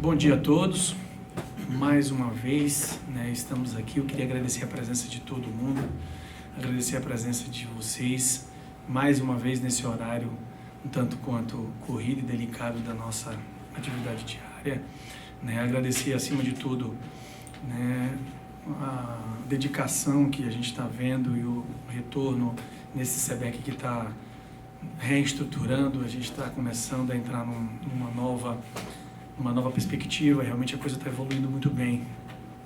Bom dia a todos, mais uma vez, estamos aqui. Eu queria agradecer a presença de todo mundo, agradecer a presença de vocês, mais uma vez nesse horário um tanto quanto corrido e delicado da nossa atividade diária, agradecer acima de tudo a dedicação que a gente está vendo e o retorno nesse SEBEC que está reestruturando. A gente está começando a entrar numa nova perspectiva. Realmente a coisa está evoluindo muito bem.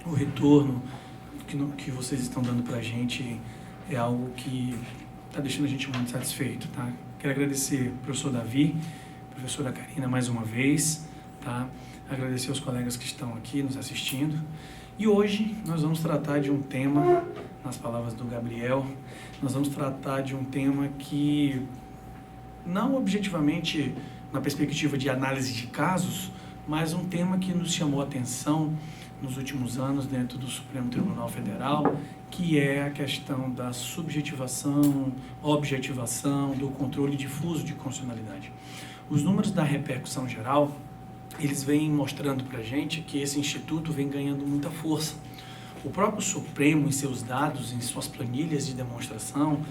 O retorno que vocês estão dando para a gente é algo que está deixando a gente muito satisfeito, tá? Quero agradecer ao professor Davi, professora Karina mais uma vez, tá? Agradecer aos colegas que estão aqui nos assistindo. E hoje nós vamos tratar de um tema, nas palavras do Gabriel, nós vamos tratar de um tema que, não objetivamente na perspectiva de análise de casos, mas um tema que nos chamou a atenção nos últimos anos dentro do Supremo Tribunal Federal, que é a questão da subjetivação, objetivação, do controle difuso de constitucionalidade. Os números da repercussão geral, eles vêm mostrando para a gente que esse instituto vem ganhando muita força. O próprio Supremo, em seus dados, em suas planilhas de demonstração,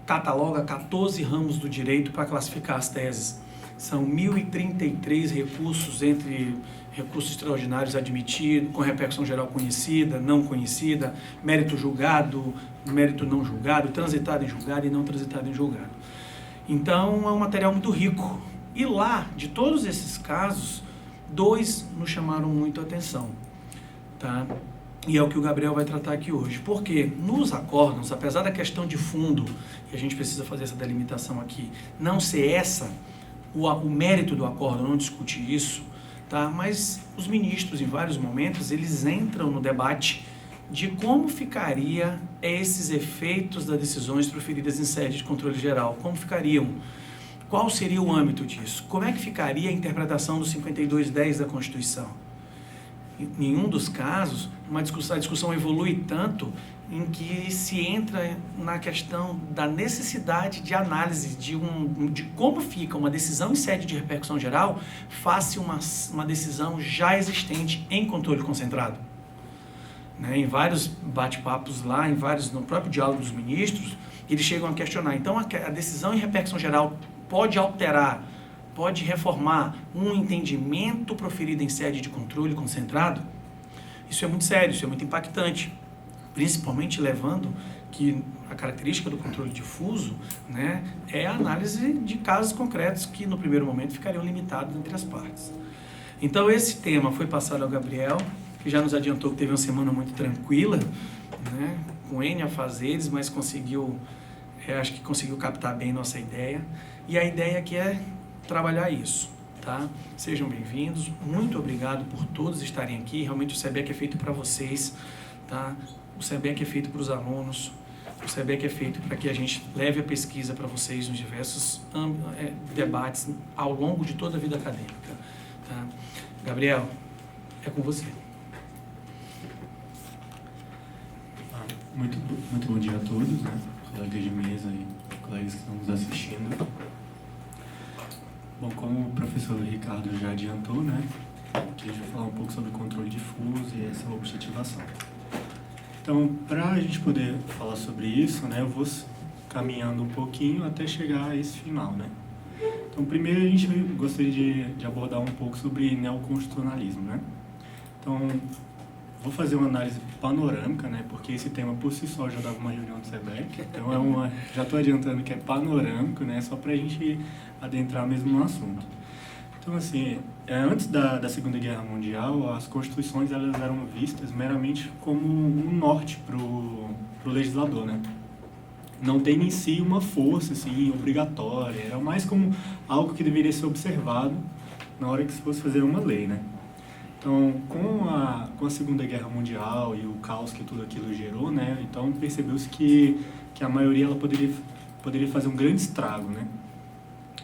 cataloga 14 ramos do direito para classificar as teses. São 1.033 recursos, entre recursos extraordinários admitidos, com repercussão geral conhecida, não conhecida, mérito julgado, mérito não julgado, transitado em julgado e não transitado em julgado. Então, é um material muito rico. E lá, de todos esses casos, 2 nos chamaram muito a atenção, tá? E é o que o Gabriel vai tratar aqui hoje. Porque nos acórdãos, apesar da questão de fundo, e a gente precisa fazer essa delimitação aqui, não ser essa, o mérito do acórdão, não discute isso, tá? Mas os ministros, em vários momentos, eles entram no debate de como ficaria esses efeitos das decisões proferidas em sede de controle geral, como ficariam. Qual seria o âmbito disso? Como é que ficaria a interpretação do 5210 da Constituição? Em nenhum dos casos, a discussão evolui tanto em que se entra na questão da necessidade de análise de como fica uma decisão em sede de repercussão geral face uma decisão já existente em controle concentrado. Em vários bate-papos lá, no próprio diálogo dos ministros, eles chegam a questionar. Então, a decisão em repercussão geral pode alterar, pode reformar um entendimento proferido em sede de controle concentrado? Isso é muito sério, isso é muito impactante, principalmente levando que a característica do controle difuso é a análise de casos concretos que no primeiro momento ficariam limitados entre as partes. Então esse tema foi passado ao Gabriel, que já nos adiantou que teve uma semana muito tranquila, com N afazeres, mas acho que conseguiu captar bem nossa ideia. E a ideia aqui é trabalhar isso, tá? Sejam bem-vindos, muito obrigado por todos estarem aqui. Realmente o SEBEC é feito para vocês, tá? O SEBEC é feito para os alunos, o SEBEC é feito para que a gente leve a pesquisa para vocês nos diversos debates ao longo de toda a vida acadêmica, tá? Gabriel, é com você. Muito bom dia a todos, colegas de mesa e colegas que estão nos assistindo. Bom, como o professor Ricardo já adiantou, aqui a gente vai falar um pouco sobre controle difuso e essa objetivação. Então, para a gente poder falar sobre isso, eu vou caminhando um pouquinho até chegar a esse final, Então, primeiro a gente gostaria de abordar um pouco sobre neoconstitucionalismo, Então, vou fazer uma análise panorâmica, porque esse tema por si só já dava uma reunião do SEBEC, então já estou adiantando que é panorâmico, só para a gente adentrar mesmo no assunto. Então, assim, antes da Segunda Guerra Mundial, as constituições elas eram vistas meramente como um norte para o legislador, Não tem em si uma força assim, obrigatória, era mais como algo que deveria ser observado na hora que se fosse fazer uma lei, Então, com a Segunda Guerra Mundial e o caos que tudo aquilo gerou, então percebeu-se que a maioria ela poderia fazer um grande estrago,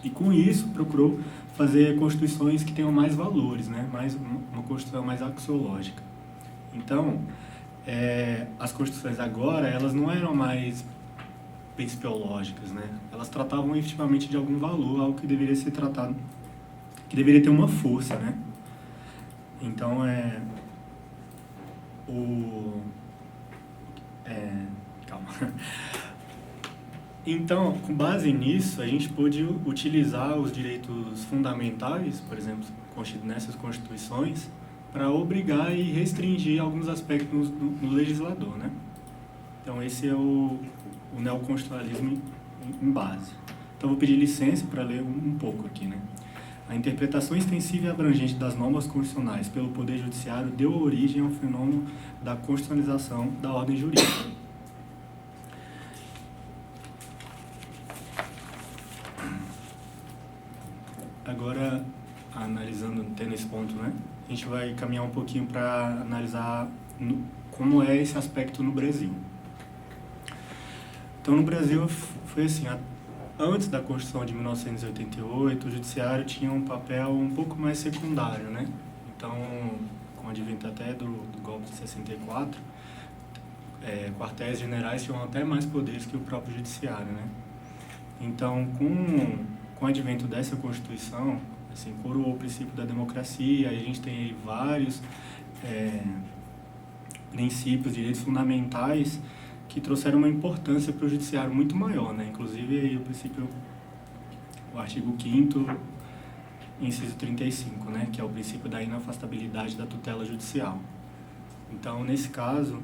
E com isso procurou fazer constituições que tenham mais valores, mais uma constituição mais axiológica. Então, as constituições agora, elas não eram mais principiológicas, Elas tratavam efetivamente de algum valor, algo que deveria ser tratado, que deveria ter uma força, Então, calma. Então, com base nisso, a gente pôde utilizar os direitos fundamentais, por exemplo, nessas constituições, para obrigar e restringir alguns aspectos no legislador, né? Então, esse é o neoconstitucionalismo em base. Então, vou pedir licença para ler um pouco aqui, né? A interpretação extensiva e abrangente das normas constitucionais pelo Poder Judiciário deu origem ao fenômeno da constitucionalização da ordem jurídica. Agora, analisando, tendo esse ponto, né? A gente vai caminhar um pouquinho para analisar como é esse aspecto no Brasil. Então, no Brasil, foi assim, antes da Constituição de 1988, o Judiciário tinha um papel um pouco mais secundário, né? Então, com o advento até do golpe de 64, quartéis generais tinham até mais poderes que o próprio Judiciário, né? Então, com o advento dessa Constituição, assim, coroou o princípio da democracia, e a gente tem aí vários princípios, direitos fundamentais que trouxeram uma importância para o judiciário muito maior, né? Inclusive aí o artigo 5º, inciso 35, né? Que é o princípio da inafastabilidade da tutela judicial. Então, nesse caso,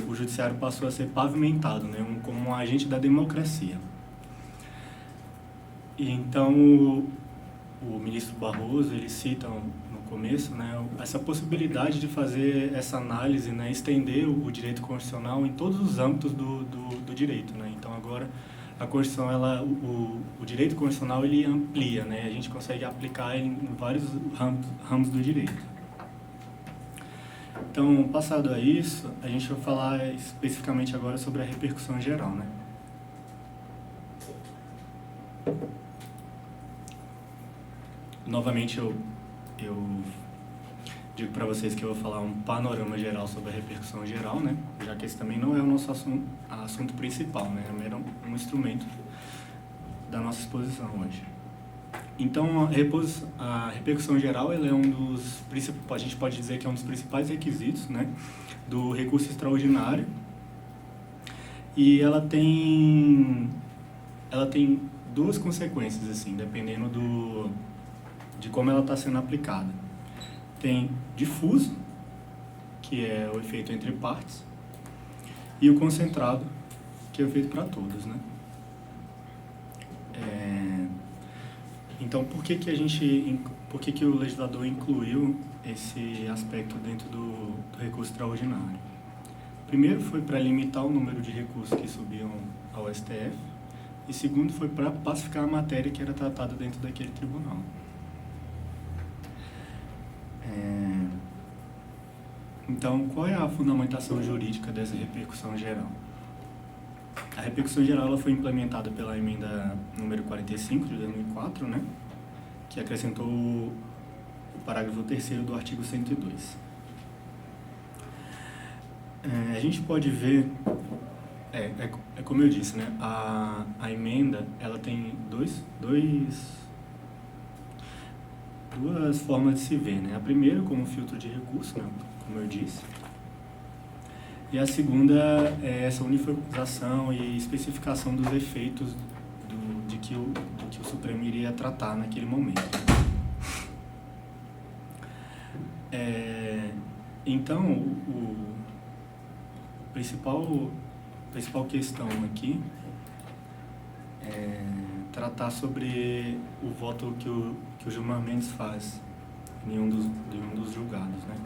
o judiciário passou a ser pavimentado, né? Como um agente da democracia. E então, o ministro Barroso, ele cita no começo, né, essa possibilidade de fazer essa análise, né, estender o direito constitucional em todos os âmbitos do direito, né? Então, agora, a Constituição, o direito constitucional, ele amplia, né? A gente consegue aplicar ele em vários ramos do direito. Então, passado a isso, a gente vai falar especificamente agora sobre a repercussão geral, né? Novamente, eu digo para vocês que eu vou falar um panorama geral sobre a repercussão geral, né? Já que esse também não é o nosso assunto principal, né? É mero um instrumento da nossa exposição hoje. Então, a repercussão geral, ela é um dos principais, a gente pode dizer que é um dos principais requisitos, né, do recurso extraordinário. E ela tem duas consequências, assim, dependendo de como ela está sendo aplicada. Tem difuso, que é o efeito entre partes, e o concentrado, que é o efeito para todos, né? Então, por que o legislador incluiu esse aspecto dentro do recurso extraordinário? Primeiro foi para limitar o número de recursos que subiam ao STF, e segundo foi para pacificar a matéria que era tratada dentro daquele tribunal. Então, qual é a fundamentação jurídica dessa repercussão geral? A repercussão geral ela foi implementada pela emenda número 45 de 2004, né, que acrescentou o parágrafo 3º do artigo 102. A gente pode ver, como eu disse, né, a emenda ela tem duas formas de se ver, né? A primeira como filtro de recurso, né, como eu disse, e a segunda é essa uniformização e especificação dos efeitos do que o Supremo iria tratar naquele momento. Então, a principal questão aqui é tratar sobre o voto que o Gilmar Mendes faz em um dos julgados, né?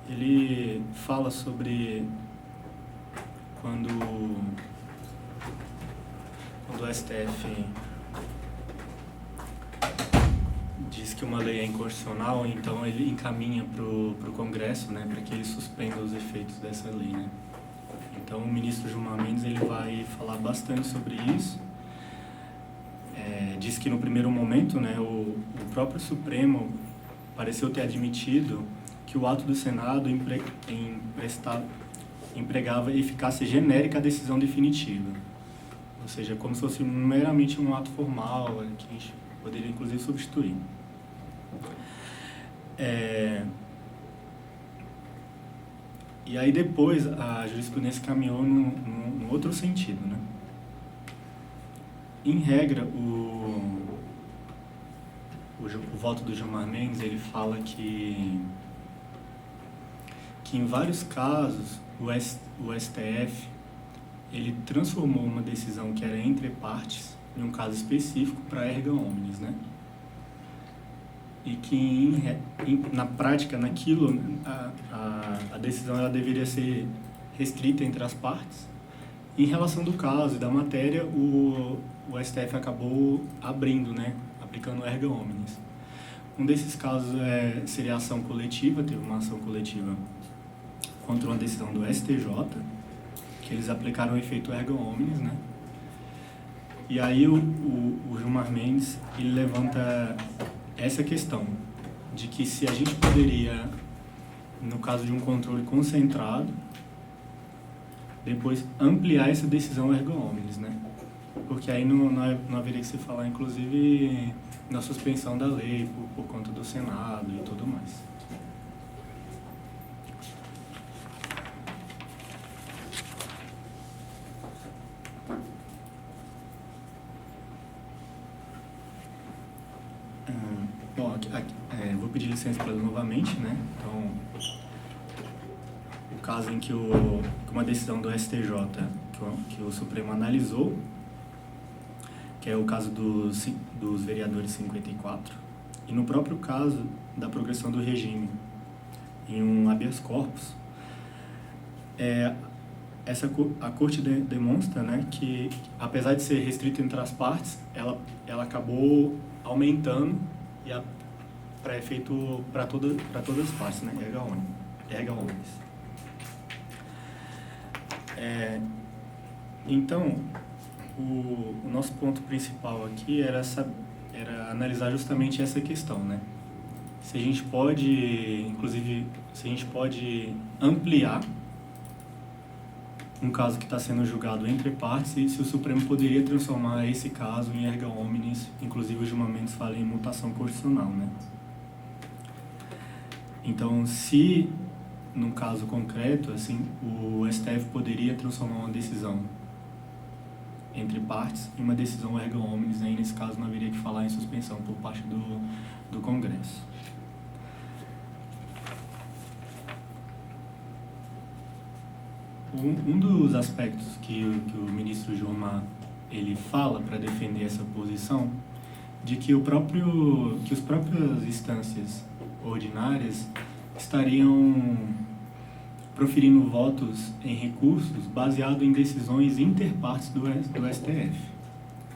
Ele fala sobre quando o STF diz que uma lei é inconstitucional, então ele encaminha para o Congresso, né, para que ele suspenda os efeitos dessa lei, né? Então o ministro Gilmar Mendes ele vai falar bastante sobre isso. Diz que no primeiro momento, né, o próprio Supremo pareceu ter admitido que o ato do Senado empregava eficácia genérica à decisão definitiva. Ou seja, como se fosse meramente um ato formal, que a gente poderia inclusive substituir. E aí depois a jurisprudência caminhou num outro sentido, né? Em regra, o voto do Gilmar Mendes, ele fala que em vários casos o STF ele transformou uma decisão que era entre partes, em um caso específico, para erga omnes, né? E que na prática, naquilo, a decisão ela deveria ser restrita entre as partes. Em relação do caso e da matéria, o STF acabou abrindo, né? Aplicando erga omnes. Um desses casos seria a ação coletiva, teve uma ação coletiva contra uma decisão do STJ, que eles aplicaram o efeito erga omnes, né? E aí o Gilmar Mendes, ele levanta essa questão de que se a gente poderia, no caso de um controle concentrado, depois ampliar essa decisão erga omnes, né? Porque aí não haveria que se falar, inclusive, na suspensão da lei por conta do Senado e tudo mais. Bom, vou pedir licença para ler novamente, né? Então, o caso em que uma decisão do STJ, que o Supremo analisou, que é o caso dos vereadores 54, e no próprio caso da progressão do regime em um habeas corpus, a Corte demonstra, né, que, apesar de ser restrito entre as partes, ela acabou aumentando para efeito para todas as partes, né? Erga omnes. Então, o nosso ponto principal aqui era analisar justamente essa questão, né? Se a gente pode, inclusive, ampliar um caso que está sendo julgado entre partes e se o Supremo poderia transformar esse caso em erga omnes, inclusive o Gilmar Mendes fala em mutação constitucional, né? Então, se, num caso concreto, assim, o STF poderia transformar uma decisão entre partes em uma decisão erga omnes, aí nesse caso não haveria que falar em suspensão por parte do Congresso. Um dos aspectos que o ministro Gilmar ele fala para defender essa posição de que as próprias instâncias ordinárias estariam proferindo votos em recursos baseado em decisões interpartes do STF.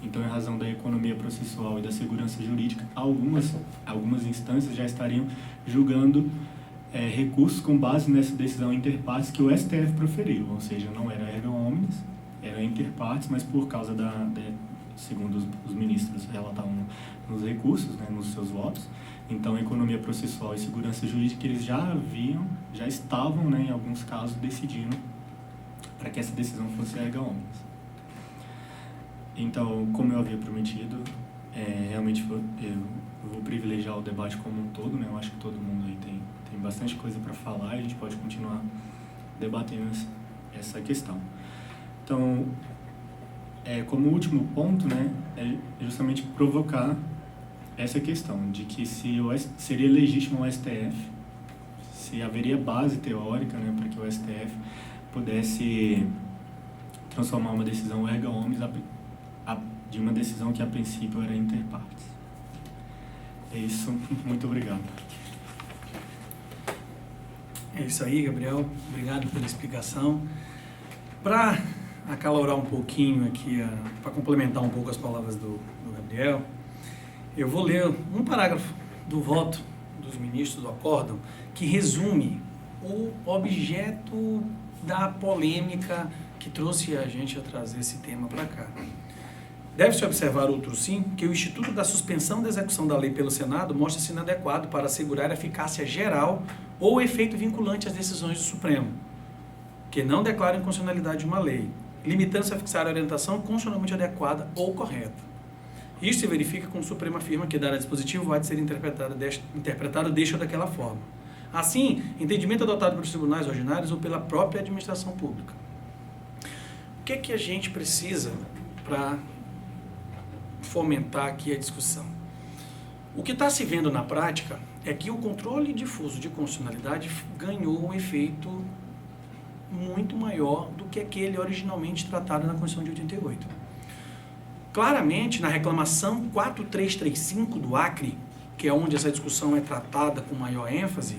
Então, em razão da economia processual e da segurança jurídica, algumas instâncias já estariam julgando recursos com base nessa decisão interpartes que o STF proferiu, ou seja, não era erga omnes, era interpartes, mas por causa segundo os ministros relatavam nos recursos, né, nos seus votos, então economia processual e segurança jurídica eles já estavam, né, em alguns casos decidindo para que essa decisão fosse erga omnes. Então, como eu havia prometido, realmente eu vou privilegiar o debate como um todo, né? Eu acho que todo mundo aí tem bastante coisa para falar e a gente pode continuar debatendo essa questão. Então, como último ponto, né, é justamente provocar essa questão de que seria legítimo o STF, se haveria base teórica, né, para que o STF pudesse transformar uma decisão erga omnes de uma decisão que a princípio era interpartes. É isso, muito obrigado. É isso aí, Gabriel. Obrigado pela explicação. Para acalorar um pouquinho aqui, para complementar um pouco as palavras do Gabriel, eu vou ler um parágrafo do voto dos ministros do acórdão que resume o objeto da polêmica que trouxe a gente a trazer esse tema para cá. Deve-se observar outro sim, que o Instituto da Suspensão da Execução da Lei pelo Senado mostra-se inadequado para assegurar a eficácia geral ou efeito vinculante às decisões do Supremo, que não declaram inconstitucionalidade de uma lei, limitando-se a fixar a orientação constitucionalmente adequada ou correta. Isso se verifica quando o Supremo afirma que dar a dispositivo há de ser interpretado desta ou daquela forma. Assim, entendimento adotado pelos tribunais ordinários ou pela própria administração pública. O que é que a gente precisa para fomentar aqui a discussão? O que está se vendo na prática é que o controle difuso de constitucionalidade ganhou um efeito muito maior do que aquele originalmente tratado na Constituição de 88. Claramente, na reclamação 4335 do Acre, que é onde essa discussão é tratada com maior ênfase,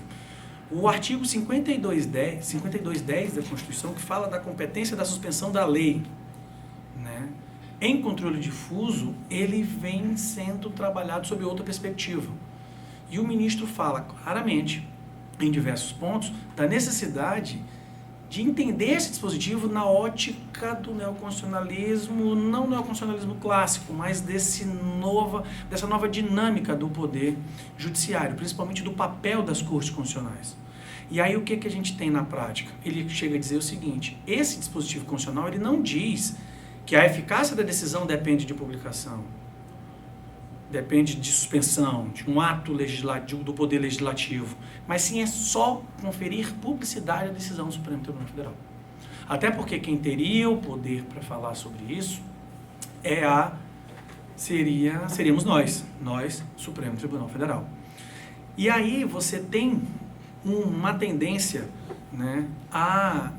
o artigo 5210 da Constituição, que fala da competência da suspensão da lei, né, em controle difuso, ele vem sendo trabalhado sob outra perspectiva. E o ministro fala claramente, em diversos pontos, da necessidade de entender esse dispositivo na ótica do neoconstitucionalismo, não neoconstitucionalismo clássico, mas dessa nova dinâmica do poder judiciário, principalmente do papel das cortes constitucionais. E aí o que a gente tem na prática? Ele chega a dizer o seguinte: esse dispositivo constitucional ele não diz que a eficácia da decisão depende de publicação, depende de suspensão, de um ato legislativo, do Poder Legislativo, mas sim é só conferir publicidade à decisão do Supremo Tribunal Federal. Até porque quem teria o poder para falar sobre isso seríamos nós, Supremo Tribunal Federal. E aí você tem uma tendência, né, a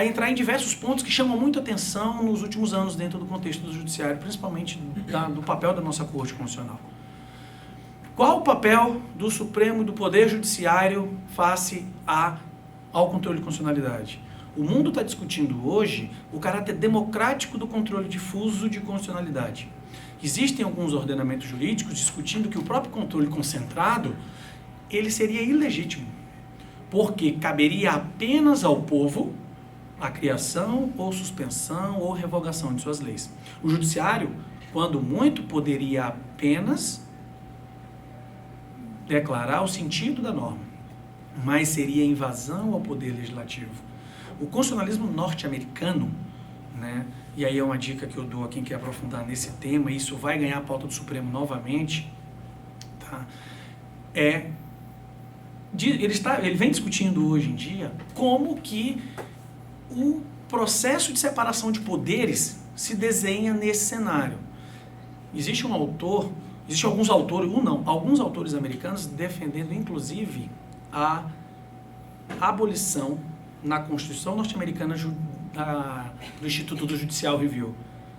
entrar em diversos pontos que chamam muito atenção nos últimos anos dentro do contexto do judiciário, principalmente do papel da nossa Corte Constitucional. Qual o papel do Supremo e do Poder Judiciário face ao controle de constitucionalidade? O mundo está discutindo hoje o caráter democrático do controle difuso de constitucionalidade. Existem alguns ordenamentos jurídicos discutindo que o próprio controle concentrado ele seria ilegítimo, porque caberia apenas ao povo a criação ou suspensão ou revogação de suas leis. O judiciário, quando muito, poderia apenas declarar o sentido da norma, mas seria invasão ao poder legislativo. O constitucionalismo norte-americano, né, e aí é uma dica que eu dou a quem quer aprofundar nesse tema, e isso vai ganhar a pauta do Supremo novamente, tá? Ele vem discutindo hoje em dia como que o processo de separação de poderes se desenha nesse cenário. Existem alguns autores americanos defendendo, inclusive, a abolição na Constituição norte-americana do Instituto do Judicial Review,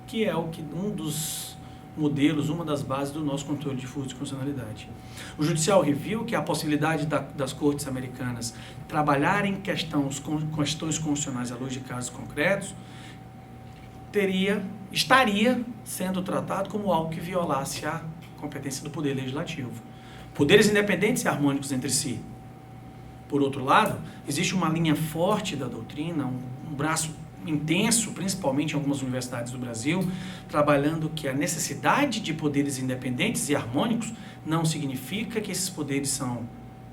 que é um dos modelos, uma das bases do nosso controle difuso de constitucionalidade. O Judicial Review, que é a possibilidade das cortes americanas trabalharem questões constitucionais à luz de casos concretos, estaria sendo tratado como algo que violasse a competência do Poder Legislativo. Poderes independentes e harmônicos entre si. Por outro lado, existe uma linha forte da doutrina, um braço intenso, principalmente em algumas universidades do Brasil, trabalhando que a necessidade de poderes independentes e harmônicos não significa que esses poderes são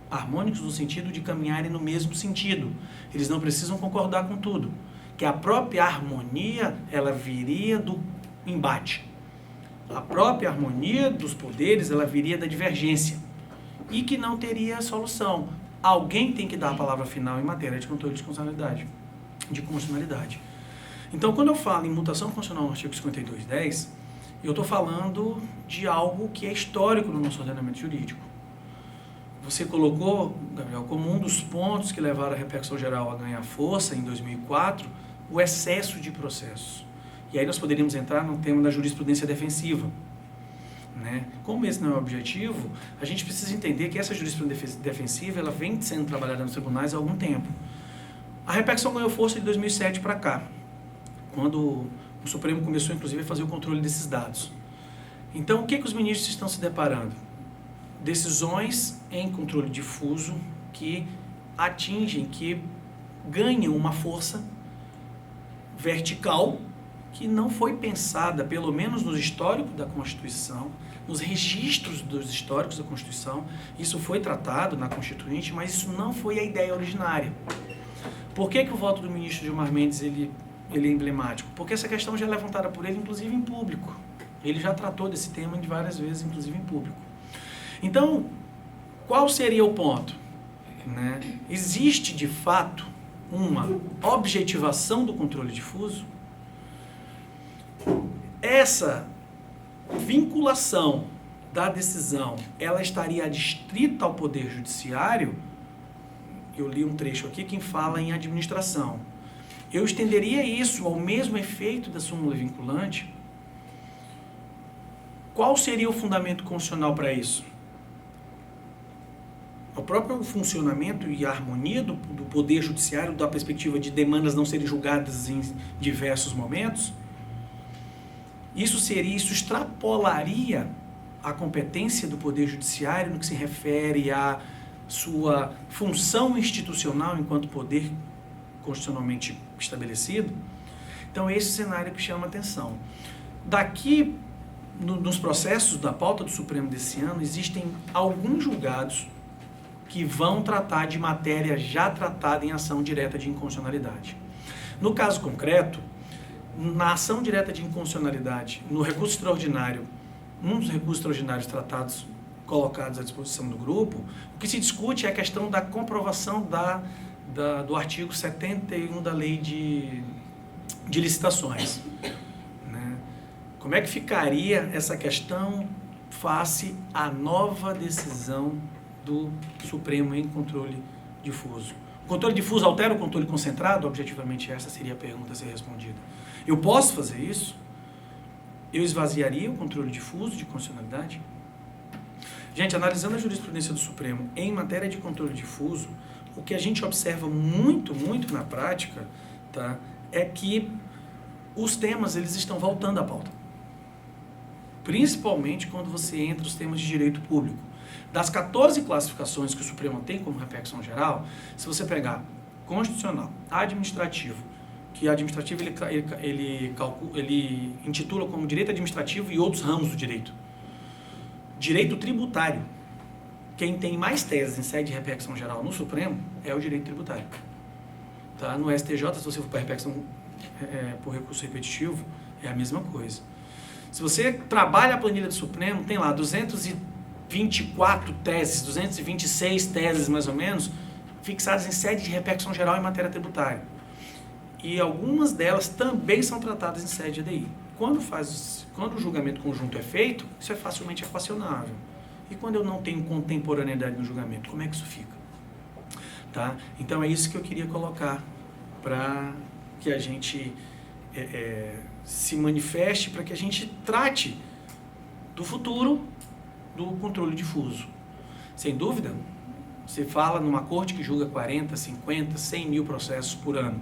harmônicos no sentido de caminharem no mesmo sentido. Eles não precisam concordar com tudo. Que a própria harmonia, ela viria do embate. A própria harmonia dos poderes, ela viria da divergência. E que não teria solução. Alguém tem que dar a palavra final em matéria de controle de constitucionalidade. Então, quando eu falo em mutação constitucional no artigo 5210, eu estou falando de algo que é histórico no nosso ordenamento jurídico. Você colocou, Gabriel, como um dos pontos que levaram a repercussão geral a ganhar força em 2004, o excesso de processos. E aí nós poderíamos entrar no tema da jurisprudência defensiva, né? Como esse não é o objetivo, a gente precisa entender que essa jurisprudência defensiva ela vem sendo trabalhada nos tribunais há algum tempo. A repercussão ganhou força de 2007 para cá, quando o Supremo começou, inclusive, a fazer o controle desses dados. Então, o que os ministros estão se deparando? Decisões em controle difuso que atingem, que ganham uma força vertical que não foi pensada, pelo menos nos históricos da Constituição, nos registros dos históricos da Constituição. Isso foi tratado na Constituinte, mas isso não foi a ideia originária. Por que o voto do ministro Gilmar Mendes ele é emblemático? Porque essa questão já é levantada por ele, inclusive em público. Ele já tratou desse tema de várias vezes, inclusive em público. Então, qual seria o ponto? Né? Existe, de fato, uma objetivação do controle difuso? Essa vinculação da decisão, ela estaria adstrita ao Poder Judiciário? Eu li um trecho aqui que fala em administração. Eu estenderia isso ao mesmo efeito da súmula vinculante? Qual seria o fundamento constitucional para isso? O próprio funcionamento e a harmonia do Poder Judiciário, da perspectiva de demandas não serem julgadas em diversos momentos? Isso extrapolaria a competência do Poder Judiciário no que se refere à sua função institucional enquanto poder constitucionalmente estabelecido? Então, esse cenário que chama a atenção. Daqui, nos processos da pauta do Supremo desse ano, existem alguns julgados que vão tratar de matéria já tratada em ação direta de inconstitucionalidade. No caso concreto, na ação direta de inconstitucionalidade, no recurso extraordinário, um dos recursos extraordinários tratados, colocados à disposição do grupo, o que se discute é a questão da comprovação do artigo 71 da Lei de Licitações. Né? Como é que ficaria essa questão face à nova decisão do Supremo em controle difuso? O controle difuso altera o controle concentrado? Objetivamente, essa seria a pergunta a ser respondida. Eu posso fazer isso? Eu esvaziaria o controle difuso de constitucionalidade? Gente, analisando a jurisprudência do Supremo em matéria de controle difuso, o que a gente observa muito, muito na prática, tá, é que os temas eles estão voltando à pauta. Principalmente quando você entra os temas de direito público. Das 14 classificações que o Supremo tem como repercussão geral, se você pegar constitucional, administrativo, que administrativo ele intitula como direito administrativo e outros ramos do direito. Direito tributário. Quem tem mais teses em sede de repercussão geral no Supremo é o direito tributário. Tá? No STJ, se você for para repercussão por recurso repetitivo, é a mesma coisa. Se você trabalha a planilha do Supremo, tem lá 224 teses, 226 teses mais ou menos, fixadas em sede de repercussão geral em matéria tributária. E algumas delas também são tratadas em sede de ADI. Quando o julgamento conjunto é feito, isso é facilmente equacionável. E quando eu não tenho contemporaneidade no julgamento, como é que isso fica? Tá? Então é isso que eu queria colocar para que a gente se manifeste, para que a gente trate do futuro do controle difuso. Sem dúvida, você fala numa corte que julga 40, 50, 100 mil processos por ano.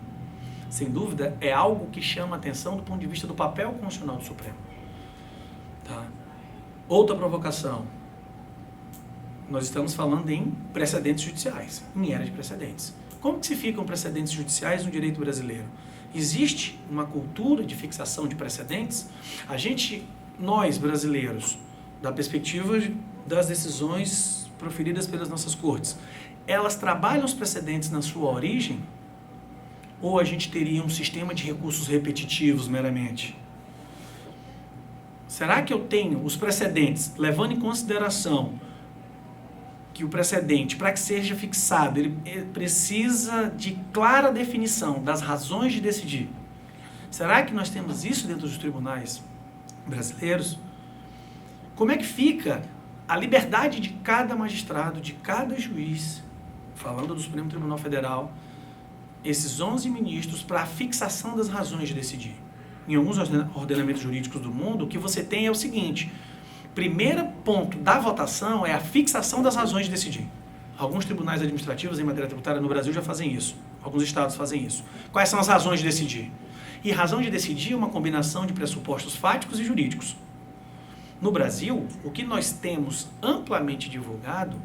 Sem dúvida, é algo que chama a atenção do ponto de vista do papel constitucional do Supremo. Tá? Outra provocação. Nós estamos falando em precedentes judiciais, em era de precedentes. Como que se ficam precedentes judiciais no direito brasileiro? Existe uma cultura de fixação de precedentes? Nós brasileiros, da perspectiva das decisões proferidas pelas nossas cortes, elas trabalham os precedentes na sua origem? Ou a gente teria um sistema de recursos repetitivos meramente? Será que eu tenho os precedentes, levando em consideração que o precedente, para que seja fixado, ele precisa de clara definição das razões de decidir? Será que nós temos isso dentro dos tribunais brasileiros? Como é que fica a liberdade de cada magistrado, de cada juiz, falando do Supremo Tribunal Federal, esses 11 ministros, para a fixação das razões de decidir? Em alguns ordenamentos jurídicos do mundo, o que você tem é o seguinte: primeiro ponto da votação é a fixação das razões de decidir. Alguns tribunais administrativos em matéria tributária no Brasil já fazem isso. Alguns estados fazem isso. Quais são as razões de decidir? E razão de decidir é uma combinação de pressupostos fáticos e jurídicos. No Brasil, o que nós temos amplamente divulgado,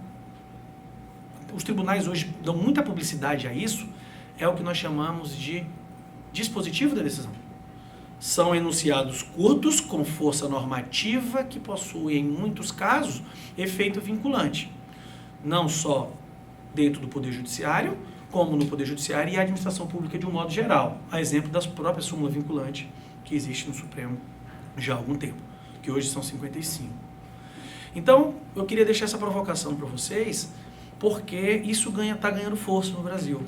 os tribunais hoje dão muita publicidade a isso, é o que nós chamamos de dispositivo da decisão. São enunciados curtos, com força normativa, que possuem, em muitos casos, efeito vinculante. Não só dentro do Poder Judiciário, como no Poder Judiciário e a administração pública de um modo geral. A exemplo das próprias súmula vinculante que existe no Supremo já há algum tempo. que hoje são 55. Então, eu queria deixar essa provocação para vocês, porque isso está ganhando força no Brasil.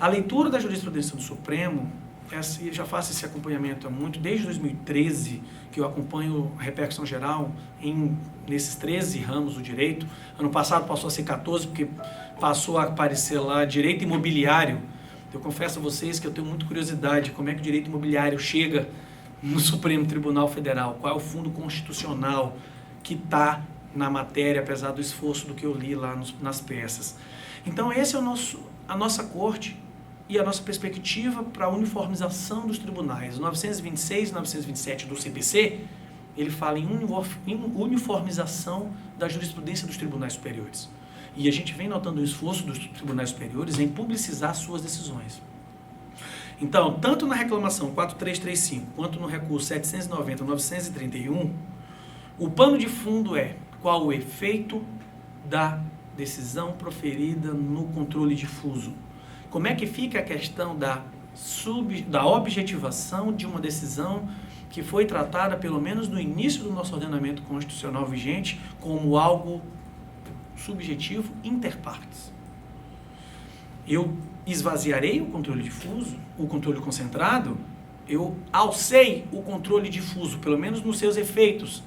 A leitura da jurisprudência do Supremo, eu já faço esse acompanhamento há muito, desde 2013, que eu acompanho a repercussão geral nesses 13 ramos do direito. Ano passado passou a ser 14, porque passou a aparecer lá direito imobiliário. Eu confesso a vocês que eu tenho muita curiosidade como é que o direito imobiliário chega no Supremo Tribunal Federal, qual é o fundo constitucional que está na matéria, apesar do esforço do que eu li lá nas peças. Então, esse é a nossa corte e a nossa perspectiva para a uniformização dos tribunais. O 926 e 927 do CPC, ele fala em uniformização da jurisprudência dos tribunais superiores. E a gente vem notando o esforço dos tribunais superiores em publicizar suas decisões. Então, tanto na reclamação 4335, quanto no recurso 790 e 931, o pano de fundo é qual o efeito da decisão proferida no controle difuso. Como é que fica a questão da objetivação de uma decisão que foi tratada, pelo menos no início do nosso ordenamento constitucional vigente, como algo subjetivo inter partes. Eu esvaziarei o controle difuso, o controle concentrado, eu alcei o controle difuso, pelo menos nos seus efeitos,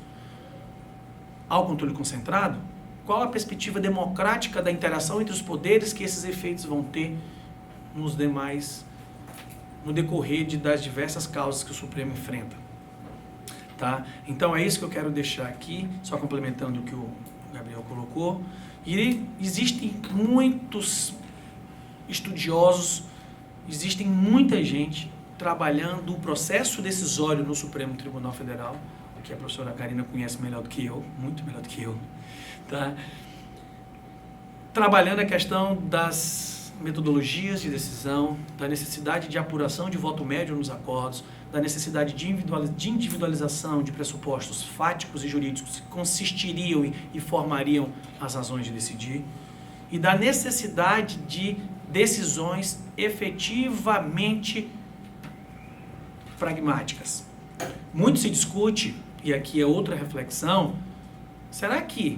ao controle concentrado. Qual a perspectiva democrática da interação entre os poderes que esses efeitos vão ter no decorrer das diversas causas que o Supremo enfrenta? Tá? Então é isso que eu quero deixar aqui, só complementando o que o Gabriel colocou. E existem muitos estudiosos, existe muita gente trabalhando o processo decisório no Supremo Tribunal Federal, que a professora Karina conhece melhor do que eu, muito melhor do que eu, tá? Trabalhando a questão das metodologias de decisão, da necessidade de apuração de voto médio nos acordos, da necessidade de individualização de pressupostos fáticos e jurídicos que consistiriam e formariam as razões de decidir, e da necessidade de decisões efetivamente pragmáticas. Muito se discute, e aqui é outra reflexão, será que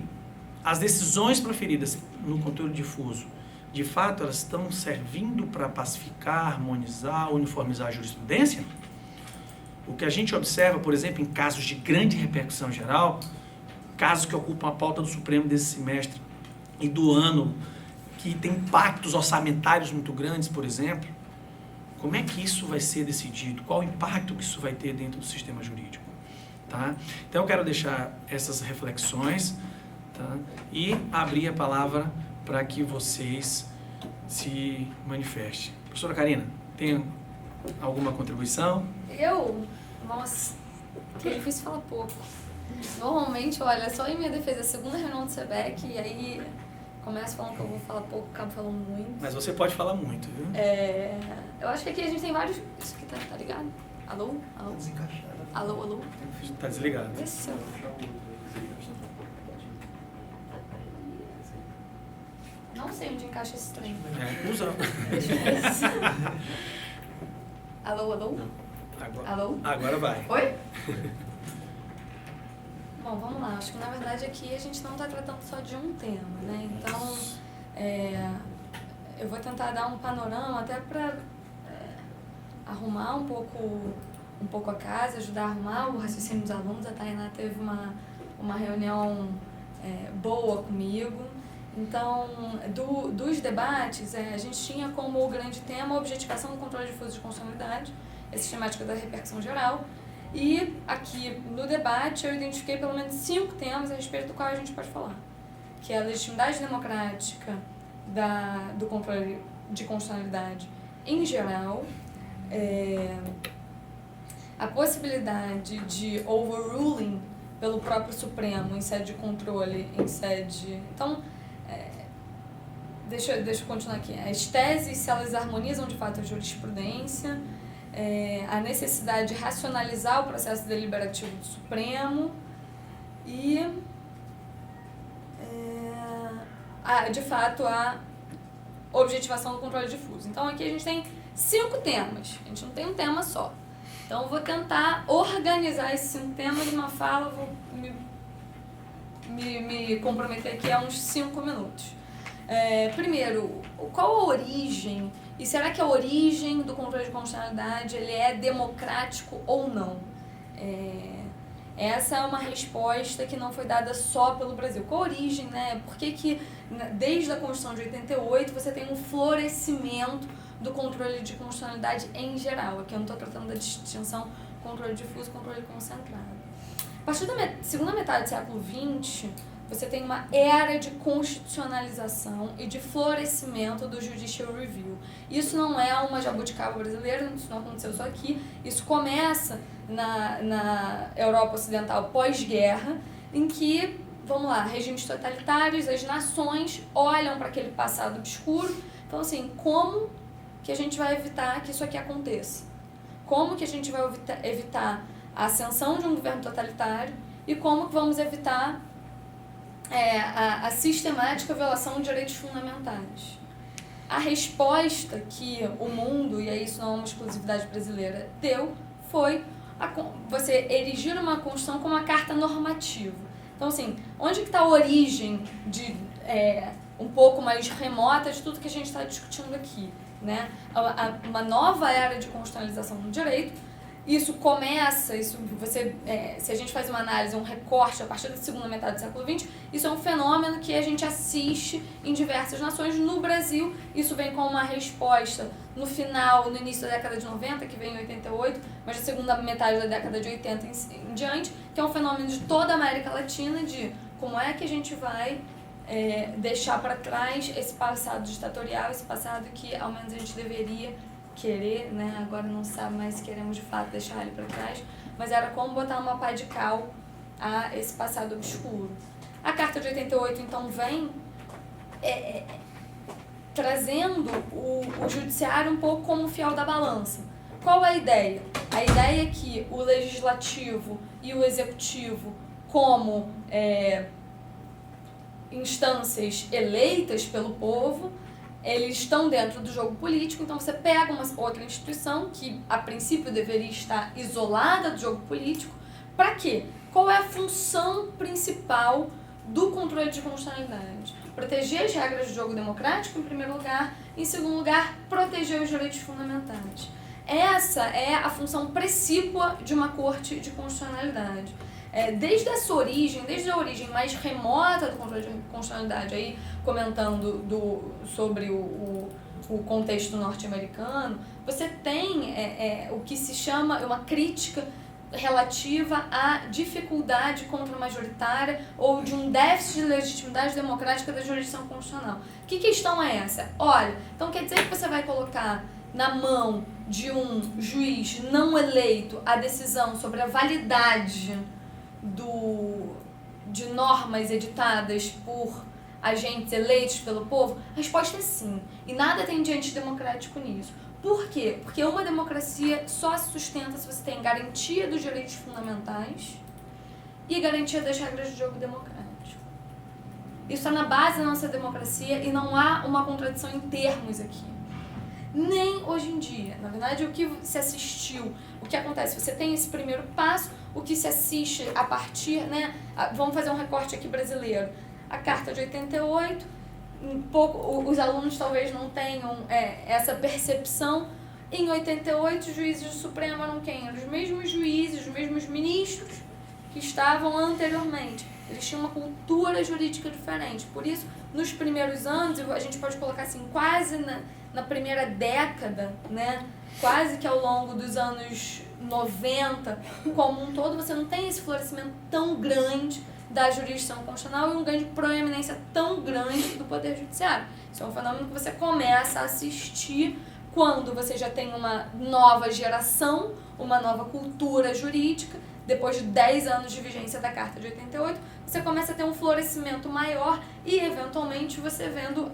as decisões proferidas no controle difuso, de fato, elas estão servindo para pacificar, harmonizar, uniformizar a jurisprudência? O que a gente observa, por exemplo, em casos de grande repercussão geral, casos que ocupam a pauta do Supremo desse semestre e do ano, que tem impactos orçamentários muito grandes, por exemplo, como é que isso vai ser decidido? Qual o impacto que isso vai ter dentro do sistema jurídico? Tá? Então, eu quero deixar essas reflexões, tá? E abrir a palavra para que vocês se manifestem. Professora Karina, tem alguma contribuição? Nossa, que é difícil falar pouco. Normalmente, olha, só em minha defesa, a segunda reunião do SEBEC, e aí começo falando que eu vou falar pouco, acabo falando muito. Mas você pode falar muito, viu? Eu acho que aqui a gente tem vários... Isso aqui tá ligado? Alô? Alô? Alô, alô? Tá desligado. Desceu. Não sei onde encaixa esse trem. Usa. Alô, alô? Alô? Agora vai. Oi? Bom, vamos lá. Acho que na verdade aqui a gente não está tratando só de um tema, né? Então, eu vou tentar dar um panorama até para arrumar um pouco a casa, ajudar a arrumar o raciocínio dos alunos. A Tainá teve uma reunião boa comigo. Então, dos debates, a gente tinha como grande tema a objetivação do controle difuso de constitucionalidade, a sistemática da repercussão geral. E aqui no debate eu identifiquei pelo menos 5 temas a respeito do qual a gente pode falar, que é a legitimidade democrática do controle de constitucionalidade em geral, a possibilidade de overruling pelo próprio Supremo em sede de controle, Então, deixa eu continuar aqui. As teses, se elas harmonizam de fato a jurisprudência, a necessidade de racionalizar o processo deliberativo do Supremo e, de fato, a objetivação do controle difuso. Então, aqui a gente tem 5 temas, a gente não tem um tema só. Então, eu vou tentar organizar organizar esses 5 temas numa fala, vou me comprometer aqui a uns 5 minutos. Primeiro, qual a origem, e será que a origem do controle de constitucionalidade ele é democrático ou não? Essa é uma resposta que não foi dada só pelo Brasil. Qual a origem, né? Por que desde a Constituição de 88 você tem um florescimento do controle de constitucionalidade em geral? Aqui eu não estou tratando da distinção controle difuso e controle concentrado. A partir da segunda metade do século XX, você tem uma era de constitucionalização e de florescimento do Judicial Review. Isso não é uma jabuticaba brasileira, isso não aconteceu só aqui, isso começa na Europa Ocidental pós-guerra, em que, vamos lá, regimes totalitários, as nações olham para aquele passado obscuro, então assim, como que a gente vai evitar que isso aqui aconteça? Como que a gente vai evitar a ascensão de um governo totalitário e como que vamos evitar a sistemática violação de direitos fundamentais? A resposta que o mundo, e aí isso não é uma exclusividade brasileira, deu foi você erigir uma Constituição como uma carta normativa. Então, assim, onde que está a origem de um pouco mais remota de tudo que a gente está discutindo aqui, né? Uma nova era de constitucionalização do direito. Isso começa, se a gente faz uma análise, um recorte a partir da segunda metade do século XX, isso é um fenômeno que a gente assiste em diversas nações. No Brasil, isso vem como uma resposta no início da década de 90, que vem em 88, mas na segunda metade da década de 80 em diante, que é um fenômeno de toda a América Latina, de como é que a gente vai deixar para trás esse passado ditatorial, esse passado que ao menos a gente deveria querer, né? Agora não sabe mais se queremos de fato deixar ele para trás, mas era como botar uma pá de cal a esse passado obscuro. A Carta de 88 então vem trazendo o judiciário um pouco como fiel da balança. Qual a ideia? A ideia é que o legislativo e o executivo, como instâncias eleitas pelo povo, eles estão dentro do jogo político, então você pega uma outra instituição que a princípio deveria estar isolada do jogo político. Para quê? Qual é a função principal do controle de constitucionalidade? Proteger as regras do jogo democrático, em primeiro lugar. Em segundo lugar, proteger os direitos fundamentais. Essa é a função precípua de uma corte de constitucionalidade. Desde essa origem, desde a origem mais remota do controle de constitucionalidade, aí comentando sobre o contexto norte-americano, você tem o que se chama uma crítica relativa à dificuldade contra-majoritária ou de um déficit de legitimidade democrática da jurisdição constitucional. Que questão é essa? Olha, então quer dizer que você vai colocar na mão de um juiz não eleito a decisão sobre a validade de normas editadas por agentes eleitos pelo povo? A resposta é sim. E nada tem de antidemocrático nisso. Por quê? Porque uma democracia só se sustenta se você tem garantia dos direitos fundamentais e garantia das regras do jogo democrático. Isso está na base da nossa democracia e não há uma contradição em termos aqui. Nem hoje em dia. Na verdade, o que se assistiu, o que acontece? Você tem esse primeiro passo, o que se assiste a partir, né? Vamos fazer um recorte aqui brasileiro. A Carta de 88, os alunos talvez não tenham essa percepção. Em 88, os juízes do Supremo eram quem? Eram os mesmos juízes, os mesmos ministros que estavam anteriormente. Eles tinham uma cultura jurídica diferente. Por isso, nos primeiros anos, a gente pode colocar assim, quase na primeira década, né? Quase que ao longo dos anos 90, como um todo, você não tem esse florescimento tão grande da jurisdição constitucional e um ganho de proeminência tão grande do Poder Judiciário. Isso é um fenômeno que você começa a assistir quando você já tem uma nova geração, uma nova cultura jurídica. Depois de 10 anos de vigência da Carta de 88, você começa a ter um florescimento maior e, eventualmente, você vendo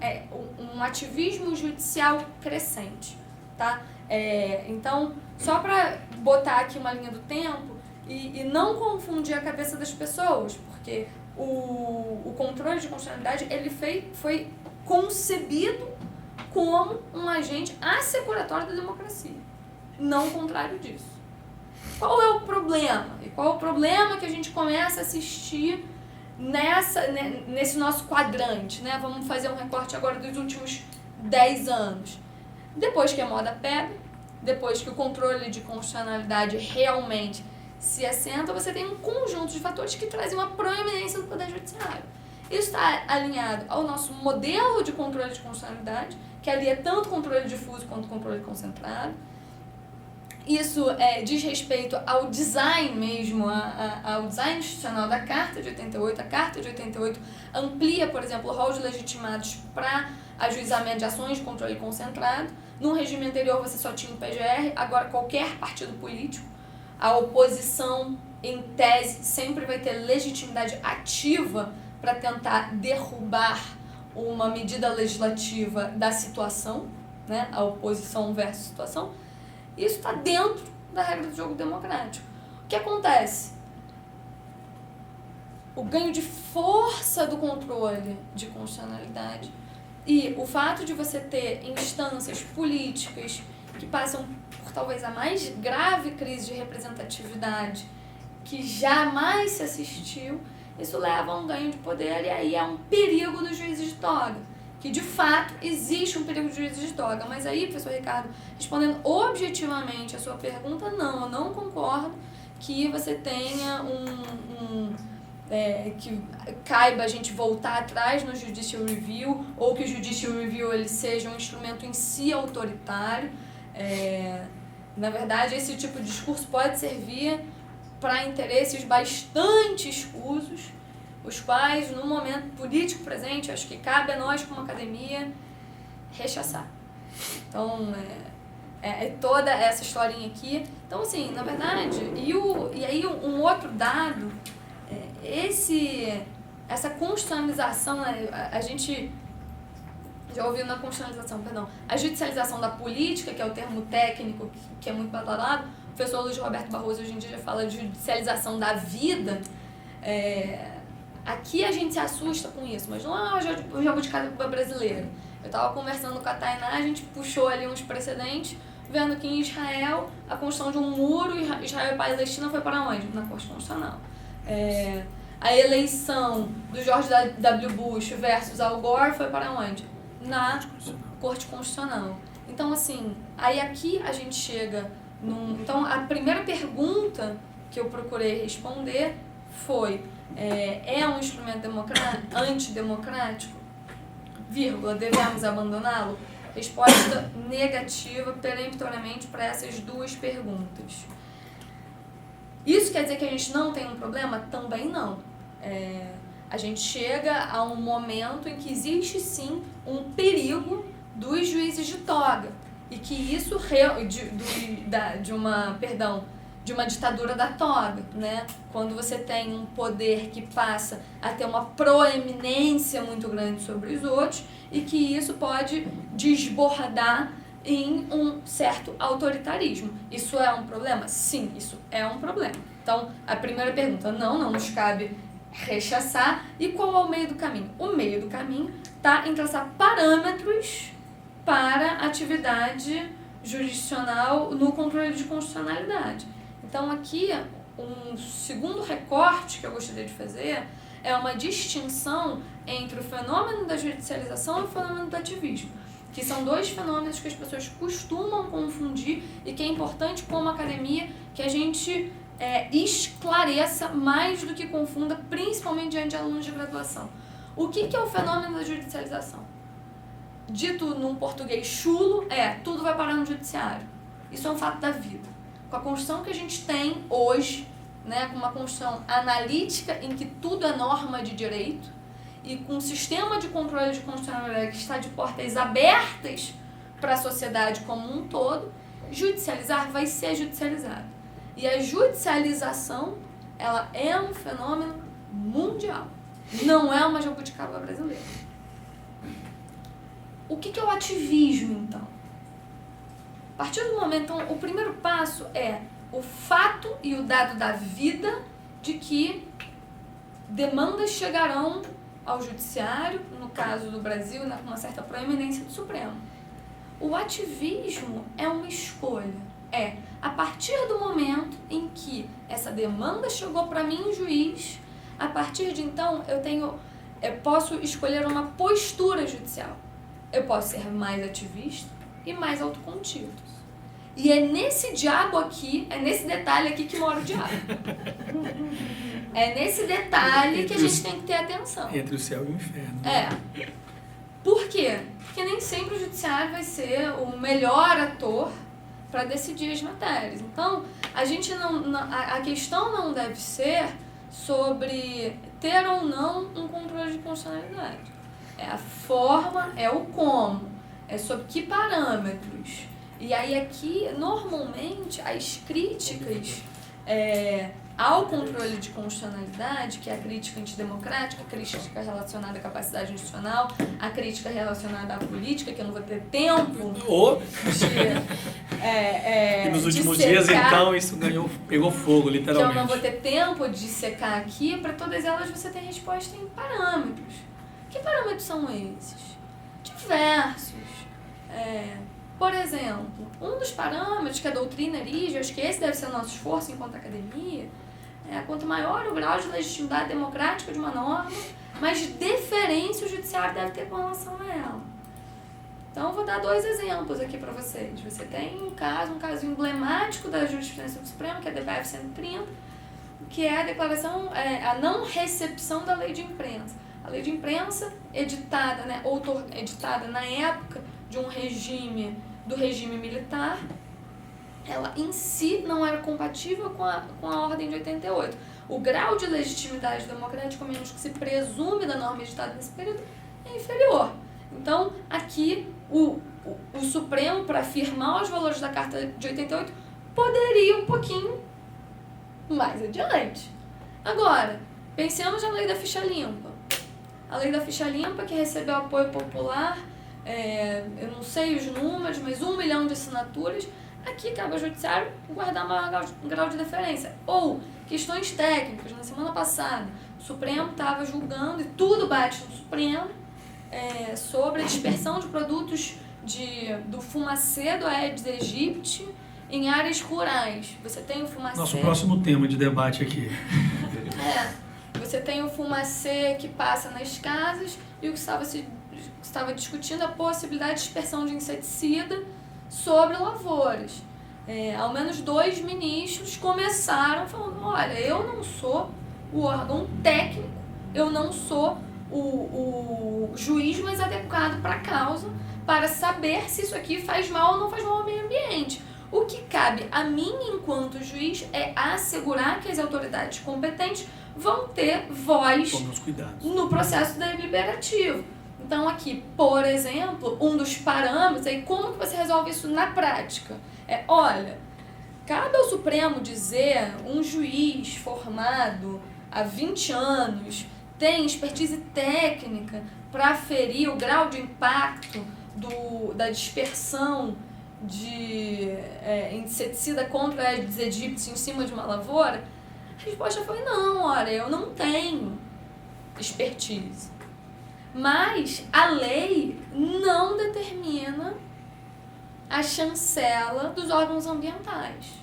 um ativismo judicial crescente, tá? Então, só para botar aqui uma linha do tempo e não confundir a cabeça das pessoas, porque o controle de constitucionalidade ele foi concebido como um agente assecuratório da democracia, não o contrário disso. Qual é o problema? E qual é o problema que a gente começa a assistir nesse nosso quadrante, né? Vamos fazer um recorte agora dos últimos 10 anos. Depois que a moda pega, depois que o controle de constitucionalidade realmente se assenta, você tem um conjunto de fatores que trazem uma proeminência do Poder Judiciário. Isso está alinhado ao nosso modelo de controle de constitucionalidade, que ali é tanto controle difuso quanto controle concentrado. Isso diz respeito ao design mesmo, ao design institucional da Carta de 88. A Carta de 88 amplia, por exemplo, o rol de legitimados para ajuizamento de ações de controle concentrado. No regime anterior você só tinha o PGR, agora qualquer partido político, a oposição, em tese, sempre vai ter legitimidade ativa para tentar derrubar uma medida legislativa da situação, né? A oposição versus situação. Isso está dentro da regra do jogo democrático. O que acontece? O ganho de força do controle de constitucionalidade e o fato de você ter instâncias políticas que passam por talvez a mais grave crise de representatividade que jamais se assistiu, isso leva a um ganho de poder e aí é um perigo dos juízes de toga. Que de fato existe um perigo de juízes de toga. Mas aí, professor Ricardo, respondendo objetivamente a sua pergunta, não, eu não concordo que você tenha que caiba a gente voltar atrás no Judicial Review ou que o Judicial Review ele seja um instrumento em si autoritário. Na verdade, esse tipo de discurso pode servir para interesses bastante escusos, os quais, no momento político presente, acho que cabe a nós, como academia, rechaçar. Então, toda essa historinha aqui. Então, assim, na verdade, e aí um outro dado, essa constitucionalização, a gente já ouviu na constitucionalização, a judicialização da política, que é o termo técnico que é muito badalado, o professor Luiz Roberto Barroso hoje em dia já fala de judicialização da vida. Aqui a gente se assusta com isso, mas não é o jabuticaba brasileiro. Eu estava conversando com a Tainá, a gente puxou ali uns precedentes, vendo que em Israel a construção de um muro, Israel e Palestina foi para onde? Na Corte Constitucional. A eleição do George W. Bush versus Al Gore foi para onde? Na Corte Constitucional. Então, assim, aí aqui a gente chega Então, a primeira pergunta que eu procurei responder foi: é um instrumento antidemocrático? Vírgula, devemos abandoná-lo? Resposta negativa peremptoriamente para essas duas perguntas. Isso quer dizer que a gente não tem um problema? Também não. A gente chega a um momento em que existe sim um perigo dos juízes de toga e que isso de uma ditadura da toga, né? Quando você tem um poder que passa a ter uma proeminência muito grande sobre os outros e que isso pode desbordar em um certo autoritarismo. Isso é um problema? Sim, isso é um problema. Então, a primeira pergunta, não nos cabe rechaçar. E qual é o meio do caminho? O meio do caminho está em traçar parâmetros para a atividade jurisdicional no controle de constitucionalidade. Então, aqui, um segundo recorte que eu gostaria de fazer é uma distinção entre o fenômeno da judicialização e o fenômeno do ativismo, que são dois fenômenos que as pessoas costumam confundir e que é importante, como academia, que a gente esclareça mais do que confunda, principalmente diante de alunos de graduação. O que é o fenômeno da judicialização? Dito num português chulo, tudo vai parar no judiciário. Isso é um fato da vida. Com a Constituição que a gente tem hoje, né, com uma Constituição analítica em que tudo é norma de direito e com um sistema de controle de constitucionalidade que está de portas abertas para a sociedade como um todo, judicializar vai ser judicializado. E a judicialização, ela é um fenômeno mundial, não é uma jabuticaba brasileira. O que é o ativismo, então? A partir do momento, então, o primeiro passo é o fato e o dado da vida de que demandas chegarão ao judiciário, no caso do Brasil, com uma certa proeminência do Supremo. O ativismo é uma escolha. é a partir do momento em que essa demanda chegou para mim, juiz, a partir de então eu posso escolher uma postura judicial. Eu posso ser mais ativista e mais autocontido. E é nesse diabo aqui, é nesse detalhe aqui que mora o diabo. É nesse detalhe que a gente tem que ter atenção. Entre o céu e o inferno. Por quê? Porque nem sempre o judiciário vai ser o melhor ator para decidir as matérias. Então, a questão não deve ser sobre ter ou não um controle de constitucionalidade. É a forma, é o como, é sobre que parâmetros. E aí aqui, normalmente, as críticas ao controle de constitucionalidade, que é a crítica antidemocrática, a crítica relacionada à capacidade institucional, a crítica relacionada à política, que eu não vou ter tempo e nos últimos dias, então, isso pegou fogo, literalmente. Que eu não vou ter tempo de secar aqui, para todas elas você tem resposta em parâmetros. Que parâmetros são esses? Diversos. Por exemplo, um dos parâmetros que a doutrina erige, acho que esse deve ser o nosso esforço enquanto academia, quanto maior o grau de legitimidade democrática de uma norma, mais deferência o judiciário deve ter com relação a ela. Então, eu vou dar 2 exemplos aqui para vocês. Você tem um caso emblemático da jurisprudência do Supremo, que é a DPF 130, que é a declaração, a não recepção da lei de imprensa. A lei de imprensa, editada na época de um regime, do regime militar, ela em si não era compatível com a ordem de 88. O grau de legitimidade democrática, menos que se presume da norma editada nesse período, é inferior. Então, aqui, o Supremo, para afirmar os valores da Carta de 88, poderia um pouquinho mais adiante. Agora, pensemos na lei da ficha limpa. A lei da ficha limpa, que recebeu apoio popular, eu não sei os números, mas 1 milhão de assinaturas, aqui cabe ao judiciário guardar maior grau de deferência. Ou questões técnicas. Na semana passada, o Supremo estava julgando, e tudo bate no Supremo, sobre a dispersão de produtos do fumacê do Aedes aegypti em áreas rurais. Você tem o fumacê... Nosso próximo tema de debate aqui. Você tem o fumacê que passa nas casas e o que estava discutindo a possibilidade de dispersão de inseticida sobre lavouras. Ao menos 2 ministros começaram falando, olha, eu não sou o órgão técnico, eu não sou o juiz mais adequado para a causa, para saber se isso aqui faz mal ou não faz mal ao meio ambiente. O que cabe a mim, enquanto juiz, é assegurar que as autoridades competentes vão ter voz no processo deliberativo. Então, aqui, por exemplo, um dos parâmetros, aí como que você resolve isso na prática? Olha, cabe ao Supremo dizer, um juiz formado há 20 anos, tem expertise técnica para aferir o grau de impacto da dispersão de inseticida contra a Aedes aegypti em cima de uma lavoura? A resposta foi não, olha, eu não tenho expertise. Mas a lei não determina a chancela dos órgãos ambientais.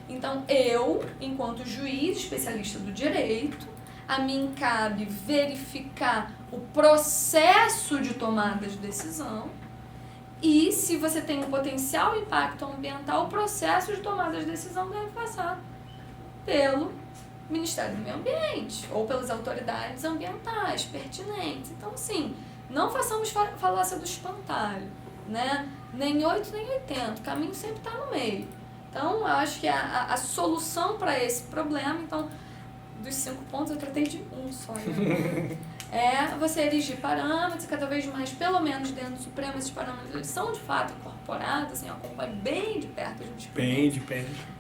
Então, eu, enquanto juiz especialista do direito, a mim cabe verificar o processo de tomada de decisão e, se você tem um potencial impacto ambiental, o processo de tomada de decisão deve passar pelo Ministério do Meio Ambiente ou pelas autoridades ambientais pertinentes. Então, assim, não façamos falácia do espantalho, né? Nem 8, nem 80. O caminho sempre está no meio. Então, eu acho que a solução para esse problema, então, dos 5 pontos, eu tratei de um só, né? Você erigir parâmetros, cada vez mais, pelo menos dentro do Supremo, esses parâmetros eles são de fato incorporados, assim, eu acompanho bem de perto a jurisprudência. Bem de perto.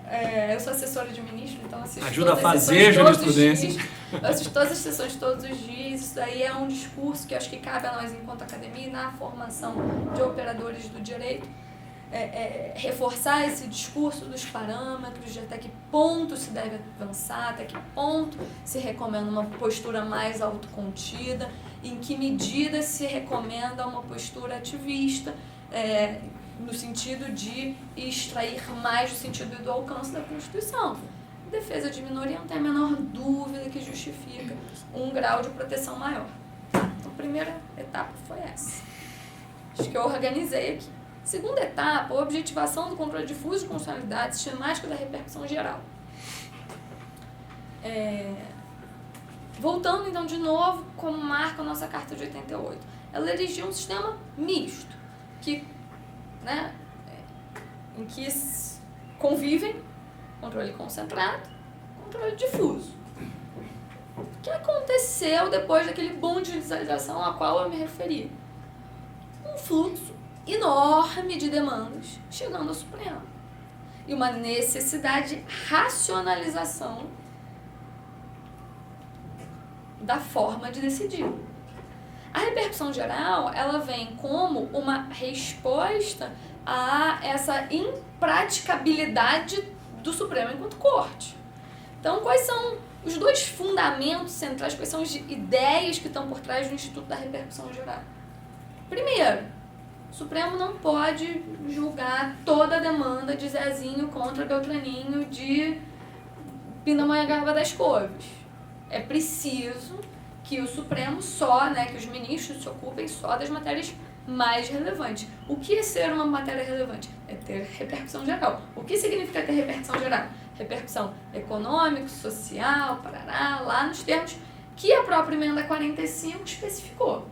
Eu sou assessora de ministro, então assisto ajuda a fazer jurisprudência. Eu assisto todas as sessões todos os dias. Isso daí é um discurso que acho que cabe a nós enquanto academia, na formação de operadores do direito, reforçar esse discurso dos parâmetros, de até que ponto se deve avançar, até que ponto se recomenda uma postura mais autocontida, em que medida se recomenda uma postura ativista. no sentido de extrair mais do sentido do alcance da Constituição. Defesa de minoria não tem a menor dúvida que justifica um grau de proteção maior. Então, a primeira etapa foi essa. Acho que eu organizei aqui. Segunda etapa, objetivação do controle difuso de constitucionalidade sistemática da repercussão geral. Voltando, então, de novo, como marca a nossa Carta de 88. Ela erigiu um sistema misto, em que convivem controle concentrado, controle difuso. O que aconteceu depois daquele boom de judicialização a qual eu me referi? Um fluxo enorme de demandas chegando ao Supremo. E uma necessidade de racionalização da forma de decidir. A repercussão geral, ela vem como uma resposta a essa impraticabilidade do Supremo enquanto corte. Então, quais são os dois fundamentos centrais, quais são as ideias que estão por trás do Instituto da Repercussão Geral? Primeiro, o Supremo não pode julgar toda a demanda de Zezinho contra Beltraninho de Pindamonhangaba das Couves. É preciso que o Supremo que os ministros se ocupem só das matérias mais relevantes. O que é ser uma matéria relevante? É ter repercussão geral. O que significa ter repercussão geral? Repercussão econômica, social, parará, lá nos termos que a própria emenda 45 especificou.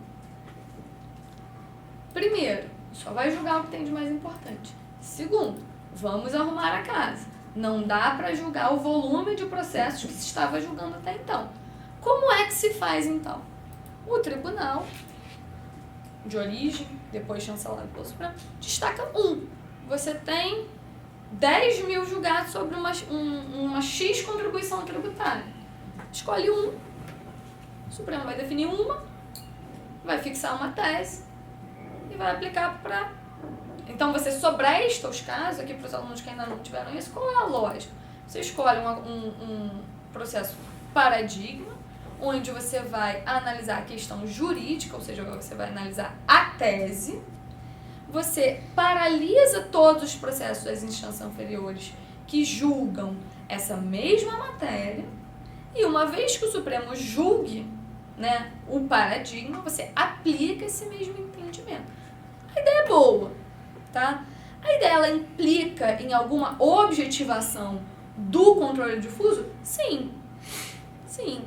Primeiro, só vai julgar o que tem de mais importante. Segundo, vamos arrumar a casa. Não dá para julgar o volume de processos que se estava julgando até então. Como é que se faz, então? O tribunal de origem, depois chancelado pelo Supremo, destaca Você tem 10 mil julgados sobre uma X contribuição tributária. Escolhe o Supremo vai definir vai fixar uma tese e vai aplicar para... Então, você sobresta os casos, aqui para os alunos que ainda não tiveram isso, qual é a lógica? Você escolhe um processo paradigma, onde você vai analisar a questão jurídica, ou seja, você vai analisar a tese, você paralisa todos os processos das instâncias inferiores que julgam essa mesma matéria, e uma vez que o Supremo julgue o paradigma, você aplica esse mesmo entendimento. A ideia é boa, tá? A ideia, ela implica em alguma objetivação do controle difuso? Sim. Sim.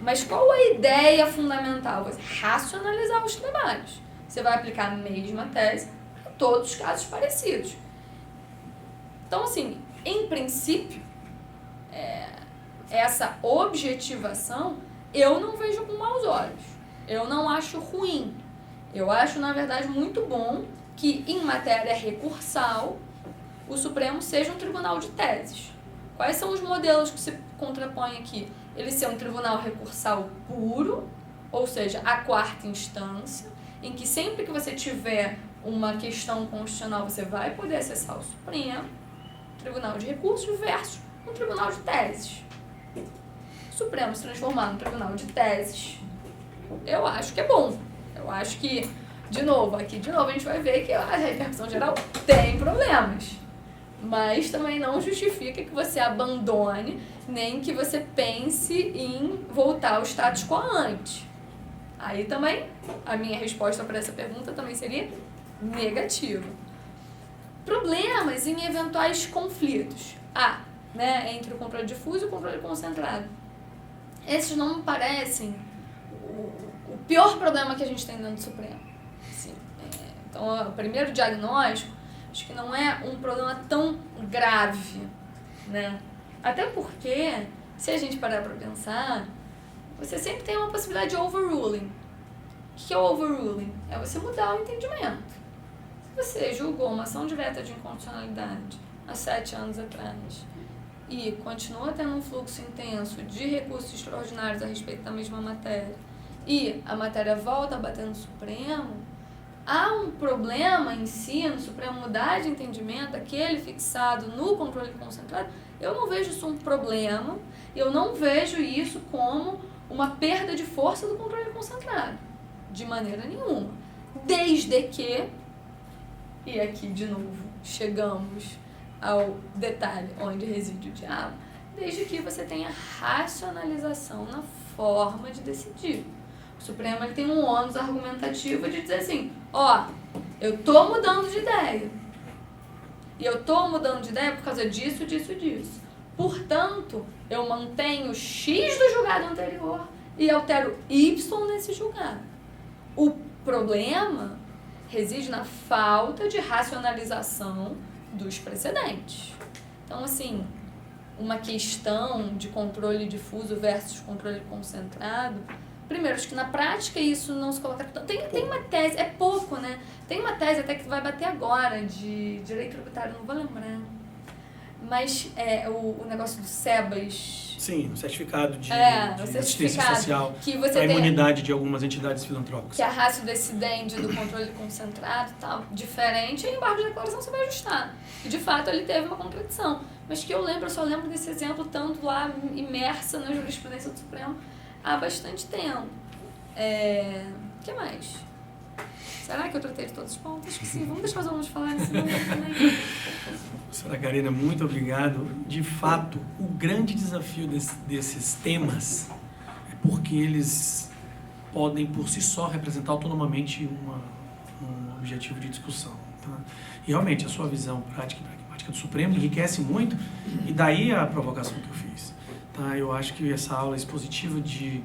Mas qual a ideia fundamental? Você racionalizar os trabalhos. Você vai aplicar a mesma tese a todos os casos parecidos. Então, assim, em princípio, essa objetivação eu não vejo com maus olhos. Eu não acho ruim. Eu acho, na verdade, muito bom que, em matéria recursal, o Supremo seja um tribunal de teses. Quais são os modelos que se contrapõem aqui? Ele ser um tribunal recursal puro, ou seja, a quarta instância, em que sempre que você tiver uma questão constitucional, você vai poder acessar o Supremo, tribunal de recursos versus um tribunal de teses. O Supremo se transformar num tribunal de teses, eu acho que é bom. Eu acho que, de novo a gente vai ver que a repercussão geral tem problemas. Mas também não justifica que você abandone, nem que você pense em voltar ao status quo antes. Aí também, a minha resposta para essa pergunta também seria negativa. Problemas em eventuais conflitos. Entre o controle difuso e o controle concentrado. Esses não me parecem o pior problema que a gente tem dentro do Supremo. Assim, então, o primeiro diagnóstico, acho que não é um problema tão grave, Até porque, se a gente parar para pensar, você sempre tem uma possibilidade de overruling. O que é o overruling? É você mudar o entendimento. Se você julgou uma ação direta de inconstitucionalidade há 7 anos atrás e continua tendo um fluxo intenso de recursos extraordinários a respeito da mesma matéria e a matéria volta a bater no Supremo, há um problema em si, no Supremo mudar de entendimento, aquele fixado no controle concentrado. Eu não vejo isso um problema, eu não vejo isso como uma perda de força do controle concentrado, de maneira nenhuma. desde que, e aqui de novo chegamos ao detalhe onde reside o diabo, desde que você tenha racionalização na forma de decidir. O Supremo ele tem um ônus argumentativo de dizer assim, ó, eu tô mudando de ideia. E eu tô mudando de ideia por causa disso, disso, disso. Portanto, eu mantenho X do julgado anterior e altero Y nesse julgado. O problema reside na falta de racionalização dos precedentes. Então, assim, uma questão de controle difuso versus controle concentrado, primeiro, acho que na prática isso não se coloca... Tem uma tese, é pouco, né? Tem uma tese até que vai bater agora, de direito tributário, não vou lembrar. Mas o negócio do SEBAS... Sim, o certificado de assistência social, que você a imunidade de algumas entidades filantrópicas. Que a ratio decidente do controle concentrado e tal, diferente, e embargo de declaração você vai ajustar. E de fato ele teve uma contradição. Mas que eu só lembro desse exemplo tanto lá imersa na jurisprudência do Supremo há bastante tempo. O que mais? Será que eu tratei de todos os pontos? Acho que sim. Vamos deixar os alunos falarem, senão eu também. Professora Karina, muito obrigado. De fato, o grande desafio desses temas é porque eles podem, por si só, representar autonomamente um objetivo de discussão. Tá? E, realmente, a sua visão prática e pragmática do Supremo enriquece muito, e daí a provocação que eu fiz. Tá? Eu acho que essa aula expositiva de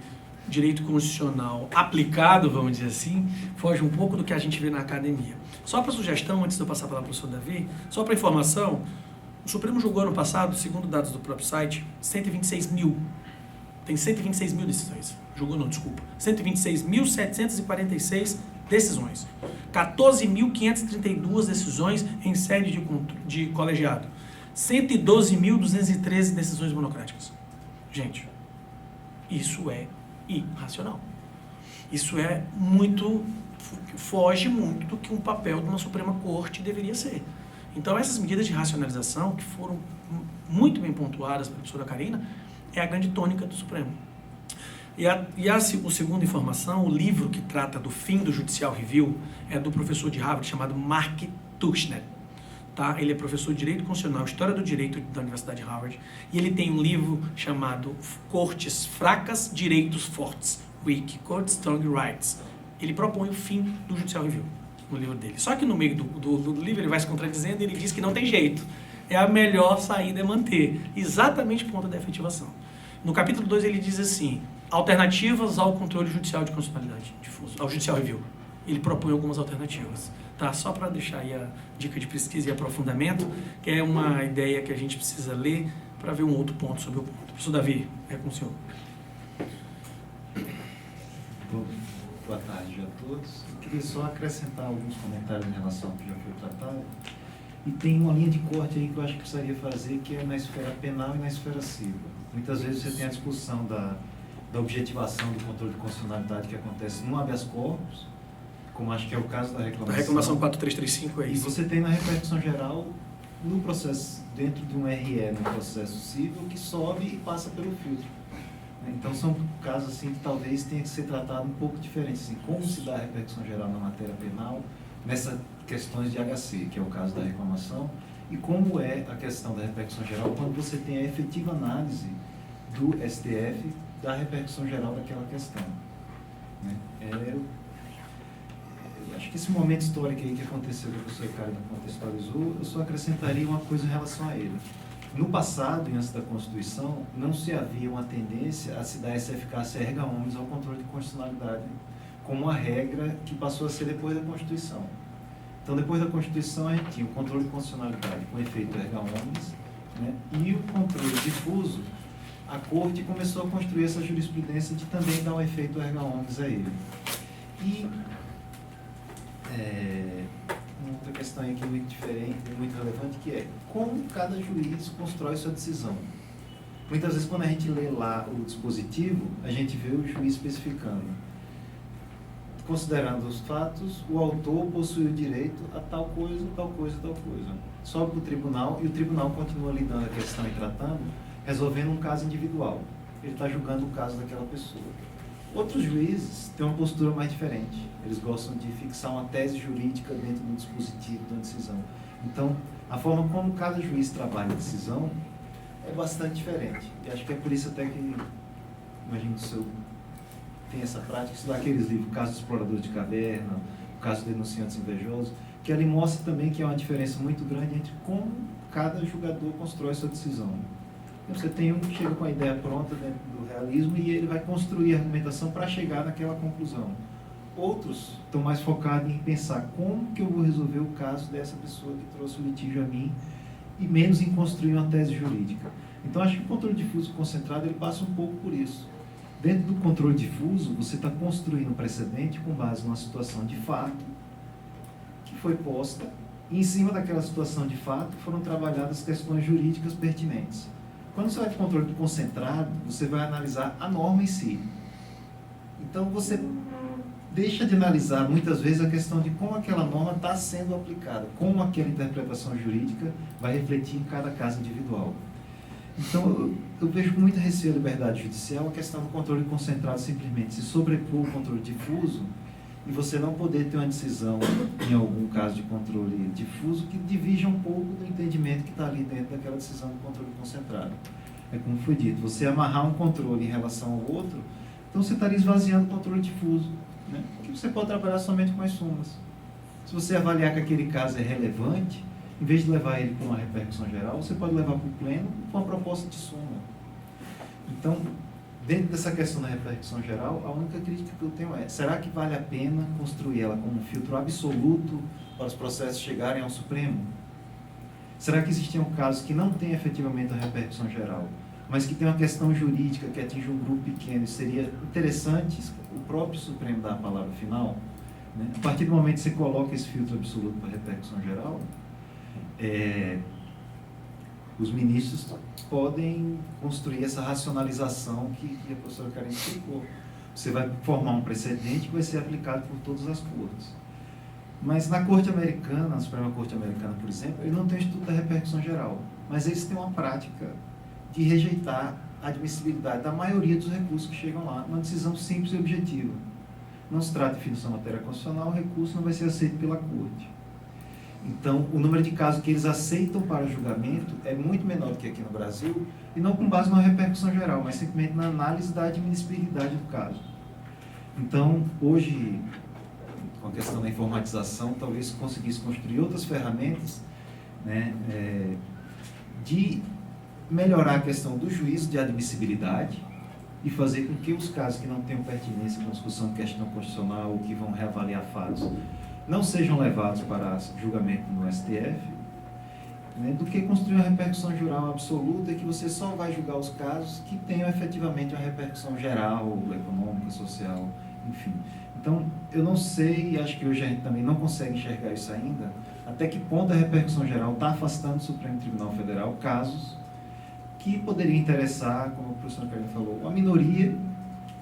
direito constitucional aplicado, vamos dizer assim, foge um pouco do que a gente vê na academia. Só para sugestão, antes de eu passar para o professor Davi, só para informação, o Supremo julgou ano passado, segundo dados do próprio site, 126 mil. Tem 126 mil decisões. Julgou não, desculpa. 126.746 decisões. 14.532 decisões em sede de colegiado. 112.213 decisões monocráticas. Gente, isso é irracional. Isso foge muito do que um papel de uma Suprema Corte deveria ser. Então, essas medidas de racionalização, que foram muito bem pontuadas pela professora Karina, é a grande tônica do Supremo. A segunda informação, o livro que trata do fim do Judicial Review, é do professor de Harvard chamado Mark Tuchner. Tá? Ele é professor de Direito Constitucional, História do Direito da Universidade de Harvard, e ele tem um livro chamado Cortes Fracas, Direitos Fortes, Weak Courts, Strong Rights. Ele propõe o fim do Judicial Review no livro dele. Só que no meio do livro ele vai se contradizendo e ele diz que não tem jeito. É a melhor saída é manter, exatamente por conta da efetivação. No capítulo 2 ele diz assim, alternativas ao controle judicial de constitucionalidade difuso, ao Judicial Review. Ele propõe algumas alternativas. Tá? Só para deixar aí a dica de pesquisa e aprofundamento, que é uma ideia que a gente precisa ler para ver um outro ponto sobre o ponto. Professor Davi, é com o senhor. Boa tarde a todos. Eu queria só acrescentar alguns comentários em relação ao que já foi tratado. E tem uma linha de corte aí que eu acho que precisaria fazer, que é na esfera penal e na esfera civil. Muitas vezes você tem a discussão da objetivação do controle de constitucionalidade que acontece no habeas corpus, como acho que é o caso da reclamação. A reclamação 4335 é isso. E você tem na repercussão geral, no processo, dentro de um RE, no processo civil, que sobe e passa pelo filtro. Então são casos assim que talvez tenha que ser tratado um pouco diferente. Assim, como se dá a repercussão geral na matéria penal, nessas questões de HC, que é o caso da reclamação, e como é a questão da repercussão geral quando você tem a efetiva análise do STF da repercussão geral daquela questão. Né? Eu acho que esse momento histórico aí que aconteceu, que o professor Ricardo contextualizou, eu só acrescentaria uma coisa em relação a ele. No passado, antes da Constituição, não se havia uma tendência a se dar essa eficácia erga omnes ao controle de constitucionalidade, como uma regra que passou a ser depois da Constituição. Então, depois da Constituição, a gente tinha o controle de constitucionalidade com efeito erga omnes, né, e o controle difuso. A Corte começou a construir essa jurisprudência de também dar um efeito erga omnes a ele. E uma outra questão aí que é muito diferente, muito relevante, que é como cada juiz constrói sua decisão. Muitas vezes, quando a gente lê lá o dispositivo, a gente vê o juiz especificando: considerando os fatos, o autor possui o direito a tal coisa, tal coisa, tal coisa. Sobe para o tribunal e o tribunal continua lidando a questão e tratando, resolvendo um caso individual. Ele está julgando o caso daquela pessoa. Outros juízes têm uma postura mais diferente. Eles gostam de fixar uma tese jurídica dentro do dispositivo da decisão. Então, a forma como cada juiz trabalha a decisão é bastante diferente. E acho que é por isso até que, imagino que o senhor tem essa prática, estudar aqueles livros, o caso do explorador de caverna, o caso do denunciantes invejosos, que ali mostra também que há uma diferença muito grande entre como cada julgador constrói sua decisão. Você tem um que chega com a ideia pronta dentro do realismo e ele vai construir a argumentação para chegar naquela conclusão. Outros estão mais focados em pensar como que eu vou resolver o caso dessa pessoa que trouxe o litígio a mim e menos em construir uma tese jurídica. Então, acho que o controle difuso concentrado ele passa um pouco por isso. Dentro do controle difuso, você está construindo um precedente com base numa situação de fato que foi posta e em cima daquela situação de fato foram trabalhadas questões jurídicas pertinentes. Quando você vai para o controle concentrado, você vai analisar a norma em si. Então, você deixa de analisar, muitas vezes, a questão de como aquela norma está sendo aplicada, como aquela interpretação jurídica vai refletir em cada caso individual. Então, eu vejo com muita receio a liberdade judicial a questão do controle concentrado simplesmente se sobrepor o controle difuso e você não poder ter uma decisão, em algum caso de controle difuso, que divija um pouco do entendimento que está ali dentro daquela decisão do controle concentrado. É como foi dito, você amarrar um controle em relação ao outro, então você estaria esvaziando o controle difuso, né? Porque você pode trabalhar somente com as sumas. Se você avaliar que aquele caso é relevante, em vez de levar ele para uma repercussão geral, você pode levar para o pleno com uma proposta de suma. Então, dentro dessa questão da repercussão geral, a única crítica que eu tenho é, será que vale a pena construir ela como um filtro absoluto para os processos chegarem ao Supremo? Será que existiam casos que não têm efetivamente a repercussão geral, mas que tem uma questão jurídica que atinge um grupo pequeno e seria interessante o próprio Supremo dar a palavra final? Né? A partir do momento que você coloca esse filtro absoluto para a repercussão geral, os ministros podem construir essa racionalização que a professora Karen explicou. Você vai formar um precedente que vai ser aplicado por todas as cortes. Mas na Corte Americana, na Suprema Corte Americana, por exemplo, ele não tem estudo da repercussão geral, mas eles têm uma prática de rejeitar a admissibilidade da maioria dos recursos que chegam lá, uma decisão simples e objetiva. Não se trata de definição da matéria constitucional, o recurso não vai ser aceito pela Corte. Então, o número de casos que eles aceitam para julgamento é muito menor do que aqui no Brasil, e não com base numa repercussão geral, mas simplesmente na análise da admissibilidade do caso. Então, hoje, com a questão da informatização, talvez conseguisse construir outras ferramentas, né, de melhorar a questão do juízo de admissibilidade e fazer com que os casos que não tenham pertinência com discussão de questão constitucional ou que vão reavaliar fatos não sejam levados para julgamento no STF, né, do que construir uma repercussão geral absoluta e que você só vai julgar os casos que tenham efetivamente uma repercussão geral, econômica, social, enfim. Então, eu não sei, e acho que hoje a gente também não consegue enxergar isso ainda, até que ponto a repercussão geral está afastando do Supremo Tribunal Federal casos que poderiam interessar, como a professora Karen falou, a minoria,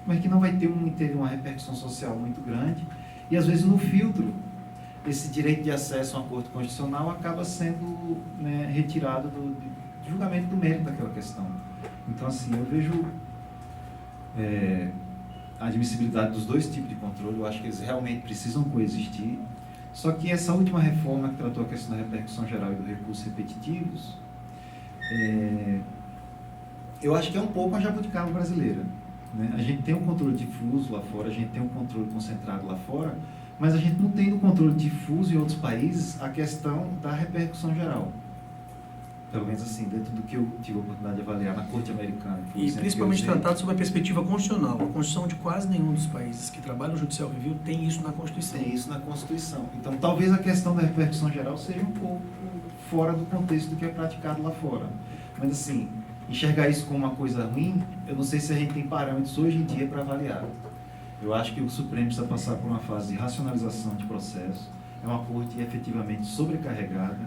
mas que não vai ter uma repercussão social muito grande, e às vezes no filtro, esse direito de acesso a uma corte constitucional acaba sendo, né, retirado do julgamento do mérito daquela questão. Então, assim, eu vejo a admissibilidade dos dois tipos de controle, eu acho que eles realmente precisam coexistir, só que essa última reforma que tratou a questão da repercussão geral e dos recursos repetitivos, eu acho que é um pouco a jabuticaba brasileira, né? A gente tem um controle difuso lá fora, a gente tem um controle concentrado lá fora, mas a gente não tem no controle difuso em outros países a questão da repercussão geral. Pelo menos assim, dentro do que eu tive a oportunidade de avaliar na Corte Americana. E principalmente tratado sob a perspectiva constitucional. A Constituição de quase nenhum dos países que trabalham o Judicial Review tem isso na Constituição. Tem isso na Constituição. Então, talvez a questão da repercussão geral seja um pouco fora do contexto do que é praticado lá fora. Mas, assim, enxergar isso como uma coisa ruim, eu não sei se a gente tem parâmetros hoje em dia para avaliar. Eu acho que o Supremo precisa passar por uma fase de racionalização de processo. É uma corte efetivamente sobrecarregada,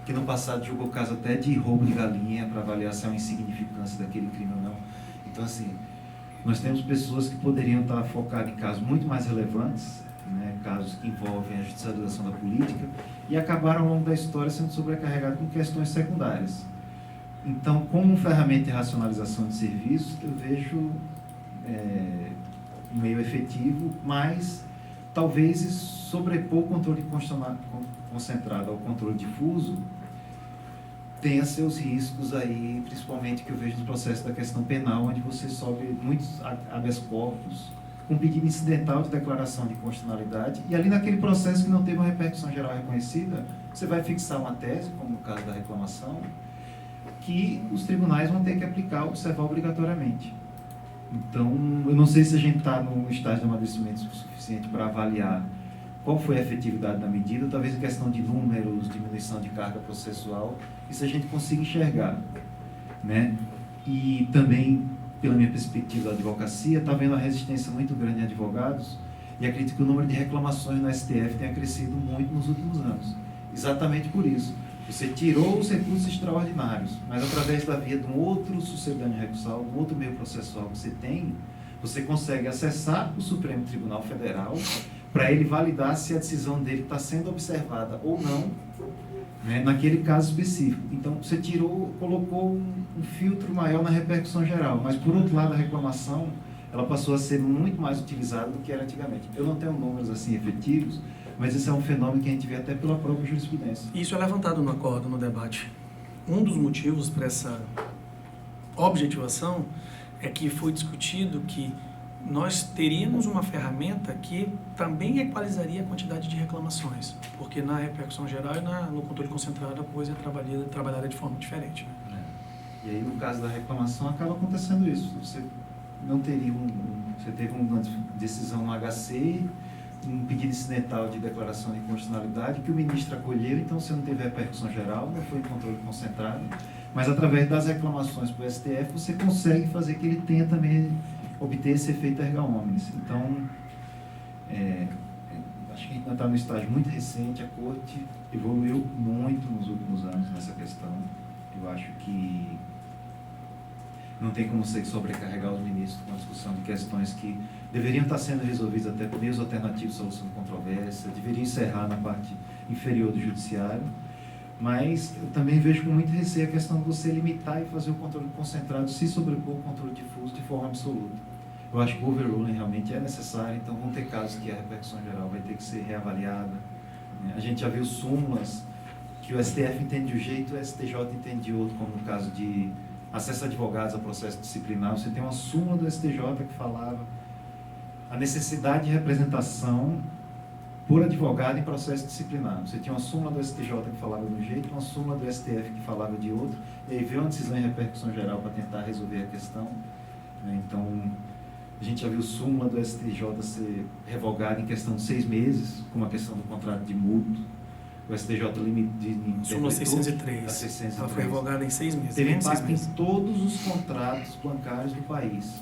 que no passado julgou o caso até de roubo de galinha para avaliar se há uma insignificância daquele crime ou não. Então, assim, nós temos pessoas que poderiam estar focadas em casos muito mais relevantes, né, casos que envolvem a judicialização da política, e acabaram ao longo da história sendo sobrecarregados com questões secundárias. Então, como ferramenta de racionalização de serviços, eu vejo um meio efetivo, mas talvez sobrepor o controle concentrado ao controle difuso tenha seus riscos aí, principalmente que eu vejo no processo da questão penal, onde você sobe muitos habeas corpus com pedido incidental de declaração de constitucionalidade, e ali naquele processo que não teve uma repercussão geral reconhecida, você vai fixar uma tese, como no caso da reclamação, que os tribunais vão ter que aplicar, observar obrigatoriamente. Então, eu não sei se a gente está no estágio de amadurecimento suficiente para avaliar qual foi a efetividade da medida, talvez em questão de números, diminuição de carga processual, isso a gente consiga enxergar, né? E também, pela minha perspectiva da advocacia, está havendo uma resistência muito grande de advogados, e acredito que o número de reclamações no STF tenha crescido muito nos últimos anos. Exatamente por isso. Você tirou os recursos extraordinários, mas através da via de um outro sucedâneo recursal, de um outro meio processual que você consegue acessar o Supremo Tribunal Federal para ele validar se a decisão dele está sendo observada ou não, né, naquele caso específico. Então, você colocou um filtro maior na repercussão geral, mas, por outro lado, a reclamação, ela passou a ser muito mais utilizada do que era antigamente. Eu não tenho números assim efetivos, mas esse é um fenômeno que a gente vê até pela própria jurisprudência. Isso é levantado no acordo, no debate. Um dos motivos para essa objetivação é que foi discutido que nós teríamos uma ferramenta que também equalizaria a quantidade de reclamações, porque na repercussão geral e no controle concentrado a coisa é trabalhada de forma diferente. Né? E aí, no caso da reclamação, acaba acontecendo isso. Você não teria você teve uma decisão no HC, um pedido incidental de declaração de inconstitucionalidade que o ministro acolheu, então você não teve repercussão geral, não foi em controle concentrado, mas através das reclamações para o STF você consegue fazer que ele tenha também obter esse efeito erga omnes. Então, acho que a gente ainda está no estágio muito recente, a Corte evoluiu muito nos últimos anos nessa questão. Eu acho que não tem como você sobrecarregar os ministros com a discussão de questões que deveriam estar sendo resolvidas até por meios alternativos de solução de controvérsia, deveriam encerrar na parte inferior do judiciário, mas eu também vejo com muito receio a questão de você limitar e fazer o controle concentrado se sobrepor o controle difuso de forma absoluta. Eu acho que o overruling realmente é necessário, então vão ter casos que a repercussão geral vai ter que ser reavaliada. A gente já viu súmulas que o STF entende de um jeito, o STJ entende de outro, como no caso de acesso a advogados a processo disciplinar. Você tem uma súmula do STJ que falava a necessidade de representação por advogado em processo disciplinar. Você tinha uma súmula do STJ que falava de um jeito, uma súmula do STF que falava de outro, e aí veio uma decisão em repercussão geral para tentar resolver a questão. Então, a gente já viu súmula do STJ ser revogada em questão de 6 meses, como a questão do contrato de mútuo. O STJ súmula 603. Ela foi revogada em 6 meses. Teve impacto em todos os contratos bancários do país.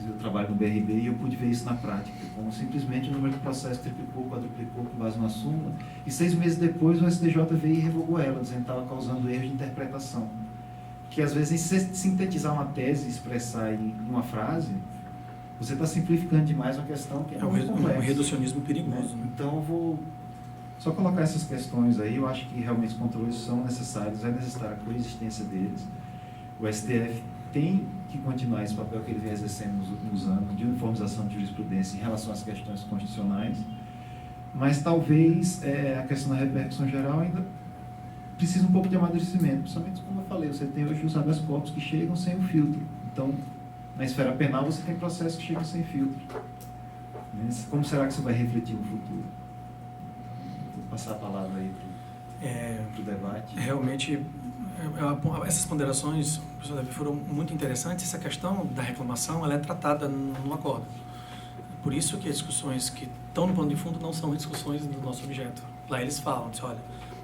Eu trabalho no BRB e eu pude ver isso na prática, como simplesmente o número de processos triplicou, quadruplicou com base na súmula, e 6 meses depois o STJ veio e revogou ela, dizendo que estava causando erros de interpretação. Que às vezes, em sintetizar uma tese e expressar em uma frase, você está simplificando demais uma questão que é muito complexa. Um reducionismo perigoso. Né? Então eu vou só colocar essas questões aí. Eu acho que realmente os controles são necessários, é necessária a coexistência deles. O STF tem que continuar esse papel que ele vem exercendo nos últimos anos, de uniformização de jurisprudência em relação às questões constitucionais, mas talvez a questão da repercussão geral ainda precisa um pouco de amadurecimento, principalmente como eu falei, você tem hoje os habeas corpus que chegam sem o filtro. Então, na esfera penal você tem processos que chegam sem filtro. Como será que isso vai refletir no futuro? Vou passar a palavra aí para o debate. Realmente, essas ponderações, professor Davi, foram muito interessantes. Essa questão da reclamação ela é tratada no acordo. Por isso que as discussões que estão no plano de fundo não são discussões do nosso objeto. Lá eles falam, olha,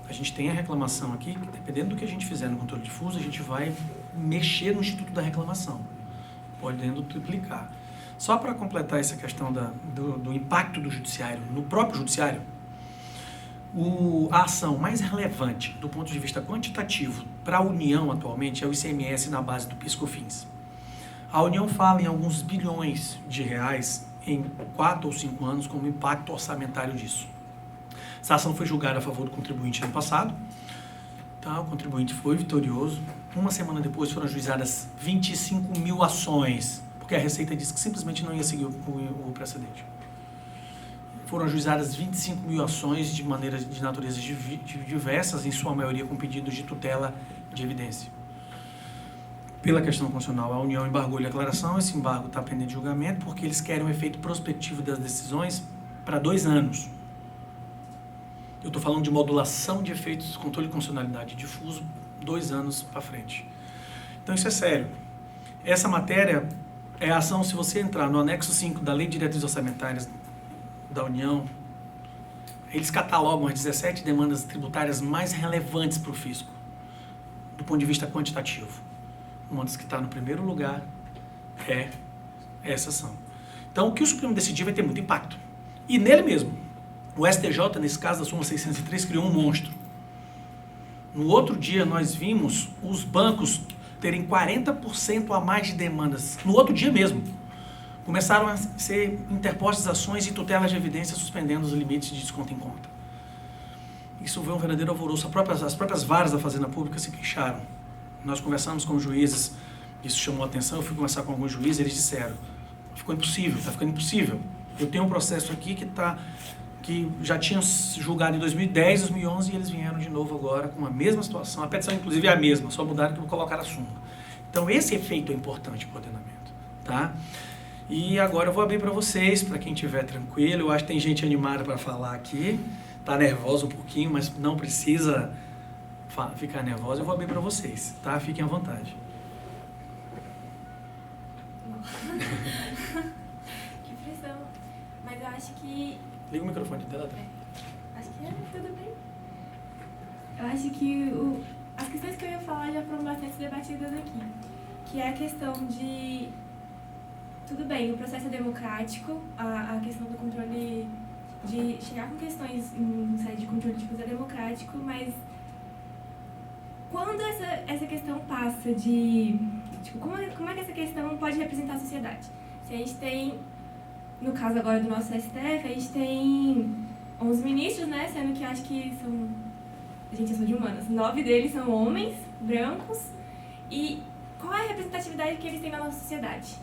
a gente tem a reclamação aqui, que dependendo do que a gente fizer no controle difuso, a gente vai mexer no Instituto da Reclamação, podendo triplicar. Só para completar essa questão do impacto do judiciário, no próprio judiciário, a ação mais relevante do ponto de vista quantitativo para a União atualmente é o ICMS na base do PIS/COFINS. A União fala em alguns bilhões de reais em 4 ou 5 anos como impacto orçamentário disso. Essa ação foi julgada a favor do contribuinte no passado, tá? O contribuinte foi vitorioso. Uma semana depois foram ajuizadas 25 mil ações porque a Receita disse que simplesmente não ia seguir o precedente. Foram ajuizadas 25 mil ações de naturezas diversas, em sua maioria com pedidos de tutela de evidência. Pela questão constitucional, a União embargou-lhe a declaração, esse embargo está pendente de julgamento, porque eles querem um efeito prospectivo das decisões para 2 anos. Eu estou falando de modulação de efeitos de controle de constitucionalidade difuso 2 anos para frente. Então isso é sério. Essa matéria é a ação, se você entrar no anexo 5 da Lei de Diretrizes Orçamentárias da União, eles catalogam as 17 demandas tributárias mais relevantes para o fisco, do ponto de vista quantitativo. Uma das que está no primeiro lugar é essa ação. Então, o que o Supremo decidir vai ter muito impacto. E nele mesmo, o STJ, nesse caso da súmula 603, criou um monstro. No outro dia, nós vimos os bancos terem 40% a mais de demandas. No outro dia mesmo. Começaram a ser interpostas ações e tutelas de evidência suspendendo os limites de desconto em conta. Isso foi um verdadeiro alvoroço. As próprias varas da Fazenda Pública se queixaram. Nós conversamos com os juízes, isso chamou a atenção, eu fui conversar com alguns juízes, eles disseram, ficou impossível, está ficando impossível. Eu tenho um processo aqui que já tinham julgado em 2010, 2011, e eles vieram de novo agora com a mesma situação. A petição, inclusive, é a mesma, só mudaram que vou colocar a súmula. Então, esse efeito é importante para o ordenamento, tá? E agora eu vou abrir para vocês, para quem estiver tranquilo. Eu acho que tem gente animada para falar aqui, está nervosa um pouquinho, mas não precisa ficar nervosa. Eu vou abrir para vocês, tá? Fiquem à vontade. Que pressão. Mas eu acho que... Liga o microfone dela. Acho que tudo bem. Eu acho que as questões que eu ia falar já foram bastante debatidas aqui. Que é a questão de... Tudo bem, o processo é democrático, a questão do controle, de chegar com questões em sede de controle de é democrático, mas quando essa questão passa de... Tipo, como é que essa questão pode representar a sociedade? Se a gente tem, no caso agora do nosso STF, a gente tem 11 ministros, né? Sendo que eu acho que são... Gente, eu sou de humanas. 9 deles são homens, brancos. E qual é a representatividade que eles têm na nossa sociedade?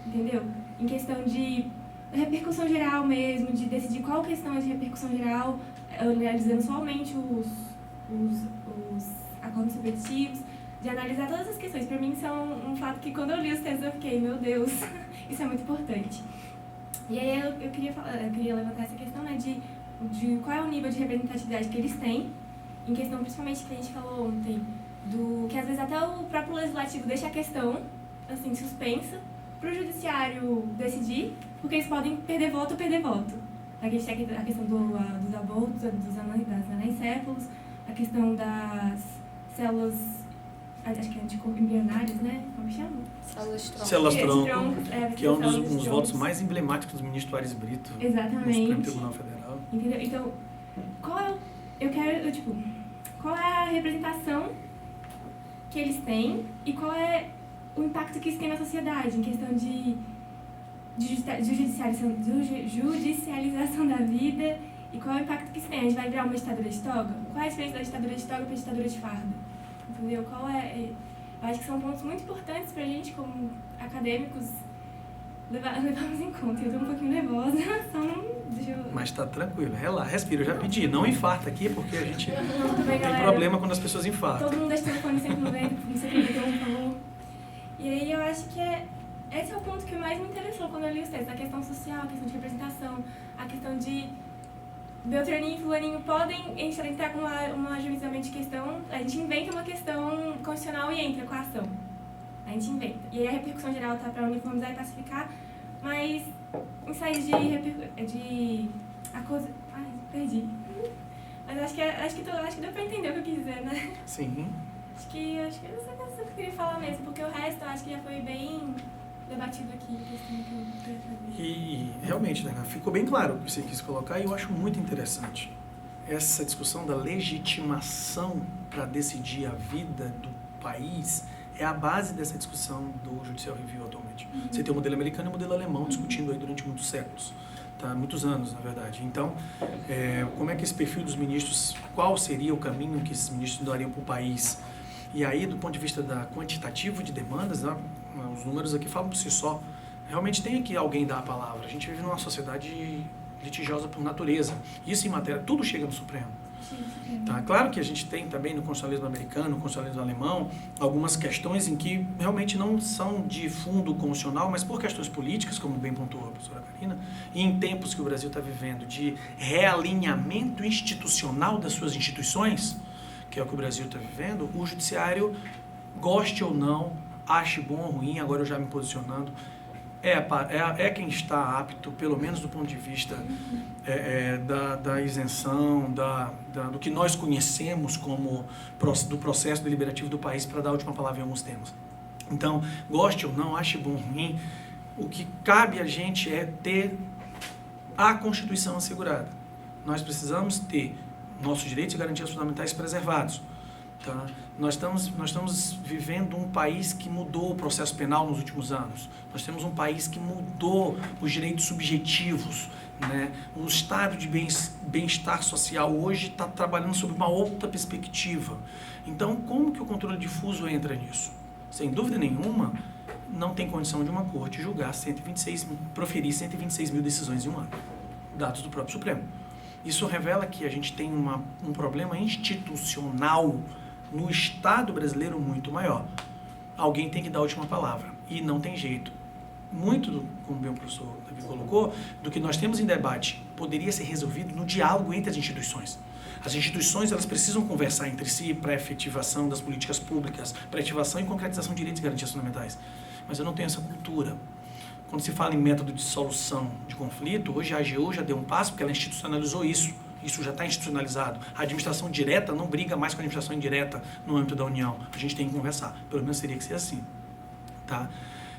Entendeu? Em questão de repercussão geral mesmo, de decidir qual questão é de repercussão geral, analisando somente os acordos subjetivos, de analisar todas as questões. Para mim, são um fato que quando eu li os textos eu fiquei, meu Deus, isso é muito importante. E aí eu queria levantar essa questão, né, de qual é o nível de representatividade que eles têm, em questão principalmente que a gente falou ontem, que às vezes até o próprio legislativo deixa a questão, assim, suspensa, para o judiciário decidir, porque eles podem perder voto ou perder voto. A gente tem a questão dos abortos, das anencéfalos, a questão das células, acho que é anticorpo-embrionárias, né? Como chama? Células-tronco, que é um dos votos mais emblemáticos do ministro Aires Brito. Exatamente. No Supremo Tribunal Federal. Entendeu? Então, qual é a representação que eles têm e qual é o impacto que isso tem na sociedade, em questão de judicialização da vida, e qual é o impacto que isso tem? A gente vai virar uma ditadura de toga? Qual é a diferença da ditadura de toga para a ditadura de farda? Entendeu? Eu acho que são pontos muito importantes para a gente, como acadêmicos, levarmos em conta. Eu estou um pouquinho nervosa, só não... Mas tá tranquilo, relaxa, respira. Eu já pedi, não infarta aqui, porque a gente bem, tem problema quando as pessoas infartam. Todo mundo deixa o telefone sempre no vento, não sei o que, por favor. E aí eu acho que esse é o ponto que mais me interessou quando eu li os textos, a questão social, a questão de representação, a questão de Beltraninho e Fulaninho podem entrar com um ajuizamento de questão, a gente inventa uma questão constitucional e entra com a ação. A gente inventa. E aí a repercussão geral tá para uniformizar e pacificar, mas ensaios de acusa... Ai, perdi. Mas acho que deu para entender o que eu quis dizer, né? Sim. Acho que essa é a que eu queria falar mesmo, porque o resto eu acho que já foi bem debatido aqui, a questão que eu queria fazer. E realmente, né, ficou bem claro o que você quis colocar, e eu acho muito interessante essa discussão da legitimação para decidir a vida do país. É a base dessa discussão do Judicial Review atualmente. Uhum. Você tem o modelo americano e o modelo alemão discutindo aí durante muitos séculos, tá? Muitos anos, na verdade. Então, como é que esse perfil dos ministros, qual seria o caminho que esses ministros dariam para o país? E aí, do ponto de vista da quantitativo de demandas, né, os números aqui falam por si só. Realmente tem que alguém dar a palavra. A gente vive numa sociedade litigiosa por natureza. Isso em matéria, tudo chega no Supremo. Tá? Claro que a gente tem também no constitucionalismo americano, no constitucionalismo alemão, algumas questões em que realmente não são de fundo constitucional, mas por questões políticas, como bem pontuou a professora Karina, e em tempos que o Brasil está vivendo de realinhamento institucional das suas instituições, que é o que o Brasil está vivendo, o judiciário, goste ou não, ache bom ou ruim, agora eu já me posicionando, é quem está apto, pelo menos do ponto de vista da isenção, do que nós conhecemos como do processo deliberativo do país para dar a última palavra em alguns temas. Então, goste ou não, ache bom ou ruim, o que cabe a gente é ter a Constituição assegurada. Nós precisamos ter nossos direitos e garantias fundamentais preservados. Tá? Nós estamos vivendo um país que mudou o processo penal nos últimos anos. Nós temos um país que mudou os direitos subjetivos, né? O estado de bem-estar social hoje está trabalhando sob uma outra perspectiva. Então, como que o controle difuso entra nisso? Sem dúvida nenhuma, não tem condição de uma corte julgar proferir 126 mil decisões em um ano. Dados do próprio Supremo. Isso revela que a gente tem um problema institucional no Estado brasileiro muito maior. Alguém tem que dar a última palavra. E não tem jeito. Muito, como bem o professor Davi colocou, do que nós temos em debate poderia ser resolvido no diálogo entre as instituições. As instituições, elas precisam conversar entre si para a efetivação das políticas públicas, para a efetivação e concretização de direitos e garantias fundamentais. Mas eu não tenho essa cultura. Quando se fala em método de solução de conflito, hoje a AGU já deu um passo porque ela institucionalizou isso. Isso já está institucionalizado. A administração direta não briga mais com a administração indireta no âmbito da União. A gente tem que conversar. Pelo menos teria que ser assim. Tá?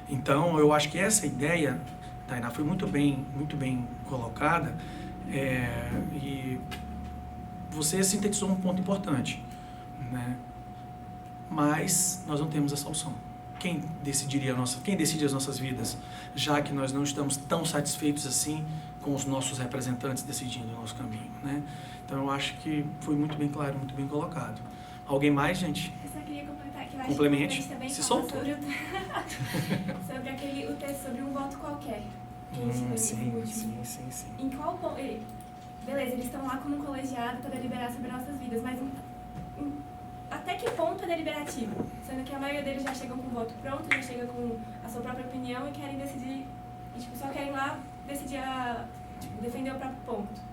Então, eu acho que essa ideia, Tainá, foi muito bem colocada, e você sintetizou um ponto importante, né? Mas nós não temos a solução. Quem decide as nossas vidas, já que nós não estamos tão satisfeitos assim com os nossos representantes decidindo o nosso caminho, né? Então, eu acho que foi muito bem claro, muito bem colocado. Alguém mais, gente? Eu só queria complementar que eu acho Complemente. que também Se fala soltou. sobre o texto sobre um voto qualquer. Que a gente leu no último. Sim. Em qual ponto... Beleza, eles estão lá como um colegiado para deliberar sobre nossas vidas, mas até que ponto é deliberativo? Sendo que a maioria deles já chegam com o voto pronto, já chega com a sua própria opinião e querem decidir, e, só querem lá decidir, defender o próprio ponto.